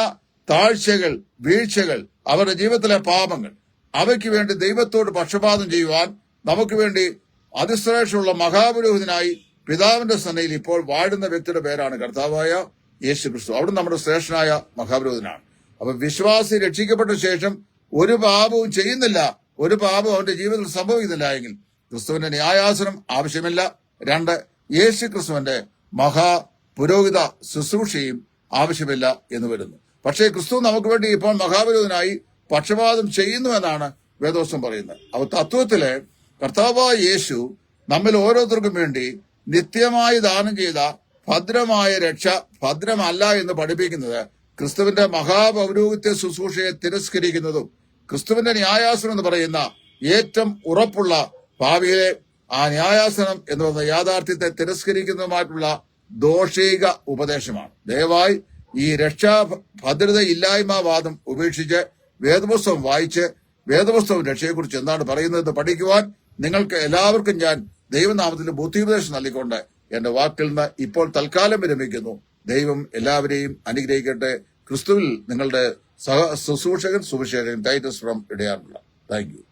താഴ്ചകൾ, വീഴ്ചകൾ, അവരുടെ ജീവിതത്തിലെ പാപങ്ങൾ, അവയ്ക്ക് വേണ്ടി ദൈവത്തോട് പക്ഷപാതം ചെയ്യുവാൻ നമുക്ക് വേണ്ടി അതിശ്രേഷ്ഠമുള്ള മഹാപുരോഹിതനായി പിതാവിന്റെ സന്നയിൽ ഇപ്പോൾ വാഴുന്ന വ്യക്തിയുടെ പേരാണ് കർത്താവായ യേശു ക്രിസ്തു. അവിടെ നമ്മുടെ ശ്രേഷ്ഠനായ മഹാപുരോഹിതനാണ്. അപ്പൊ വിശ്വാസി രക്ഷിക്കപ്പെട്ട ശേഷം ഒരു പാപവും ചെയ്യുന്നില്ല, ഒരു പാപവും അവന്റെ ജീവിതത്തിൽ സംഭവിക്കുന്നില്ല എങ്കിൽ ക്രിസ്തുവിന്റെ ന്യായാസനം ആവശ്യമില്ല. 2, യേശു ക്രിസ്തുവിന്റെ മഹാപുരോഹിത ശുശ്രൂഷയും ആവശ്യമില്ല എന്ന് വരുന്നു. പക്ഷേ ക്രിസ്തു നമുക്ക് വേണ്ടി ഇപ്പോൾ മഹാപുരോഹിതനായി പക്ഷപാതം ചെയ്യുന്നു എന്നാണ് വേദോസ്തം പറയുന്നത്. അപ്പൊ തത്വത്തില് കർത്താവായ യേശു നമ്മിൽ ഓരോരുത്തർക്കും വേണ്ടി നിത്യമായി ദാനം ചെയ്ത ഭദ്രമായ രക്ഷ ഭദ്രമല്ല എന്ന് പഠിപ്പിക്കുന്നത് ക്രിസ്തുവിന്റെ മഹാപൗരോഹിത്യ ശുശ്രൂഷയെ തിരസ്കരിക്കുന്നതും ക്രിസ്തുവിന്റെ ന്യായാസനം എന്ന് പറയുന്ന ഏറ്റവും ഉറപ്പുള്ള ഭാവിയിലെ ആ ന്യായാസനം എന്ന് പറയുന്ന യാഥാർത്ഥ്യത്തെ തിരസ്കരിക്കുന്നതുമായിട്ടുള്ള ദോഷിക ഉപദേശമാണ്. ദയവായി ഈ രക്ഷാ ഭദ്രതയില്ലായ്മവാദം ഉപേക്ഷിച്ച് വേദപുസ്തകം വായിച്ച് വേദപുസ്തകം രക്ഷയെക്കുറിച്ച് എന്താണ് പറയുന്നത് പഠിക്കുവാൻ നിങ്ങൾക്ക് എല്ലാവർക്കും ഞാൻ ദൈവനാമത്തിൽ ബുദ്ധിപദേശം നൽകിക്കൊണ്ട് എന്റെ വാക്കിൽ നിന്ന് ഇപ്പോൾ തൽക്കാലം വിരമിക്കുന്നു. ദൈവം എല്ലാവരെയും അനുഗ്രഹിക്കട്ടെ. ക്രിസ്തുവിൽ നിങ്ങളുടെ ശുശ്രൂഷകൻ സുവിശേഷകൻ ടൈറ്റസ് ഫ്രം ഇടയാറുള്ള. Thank U.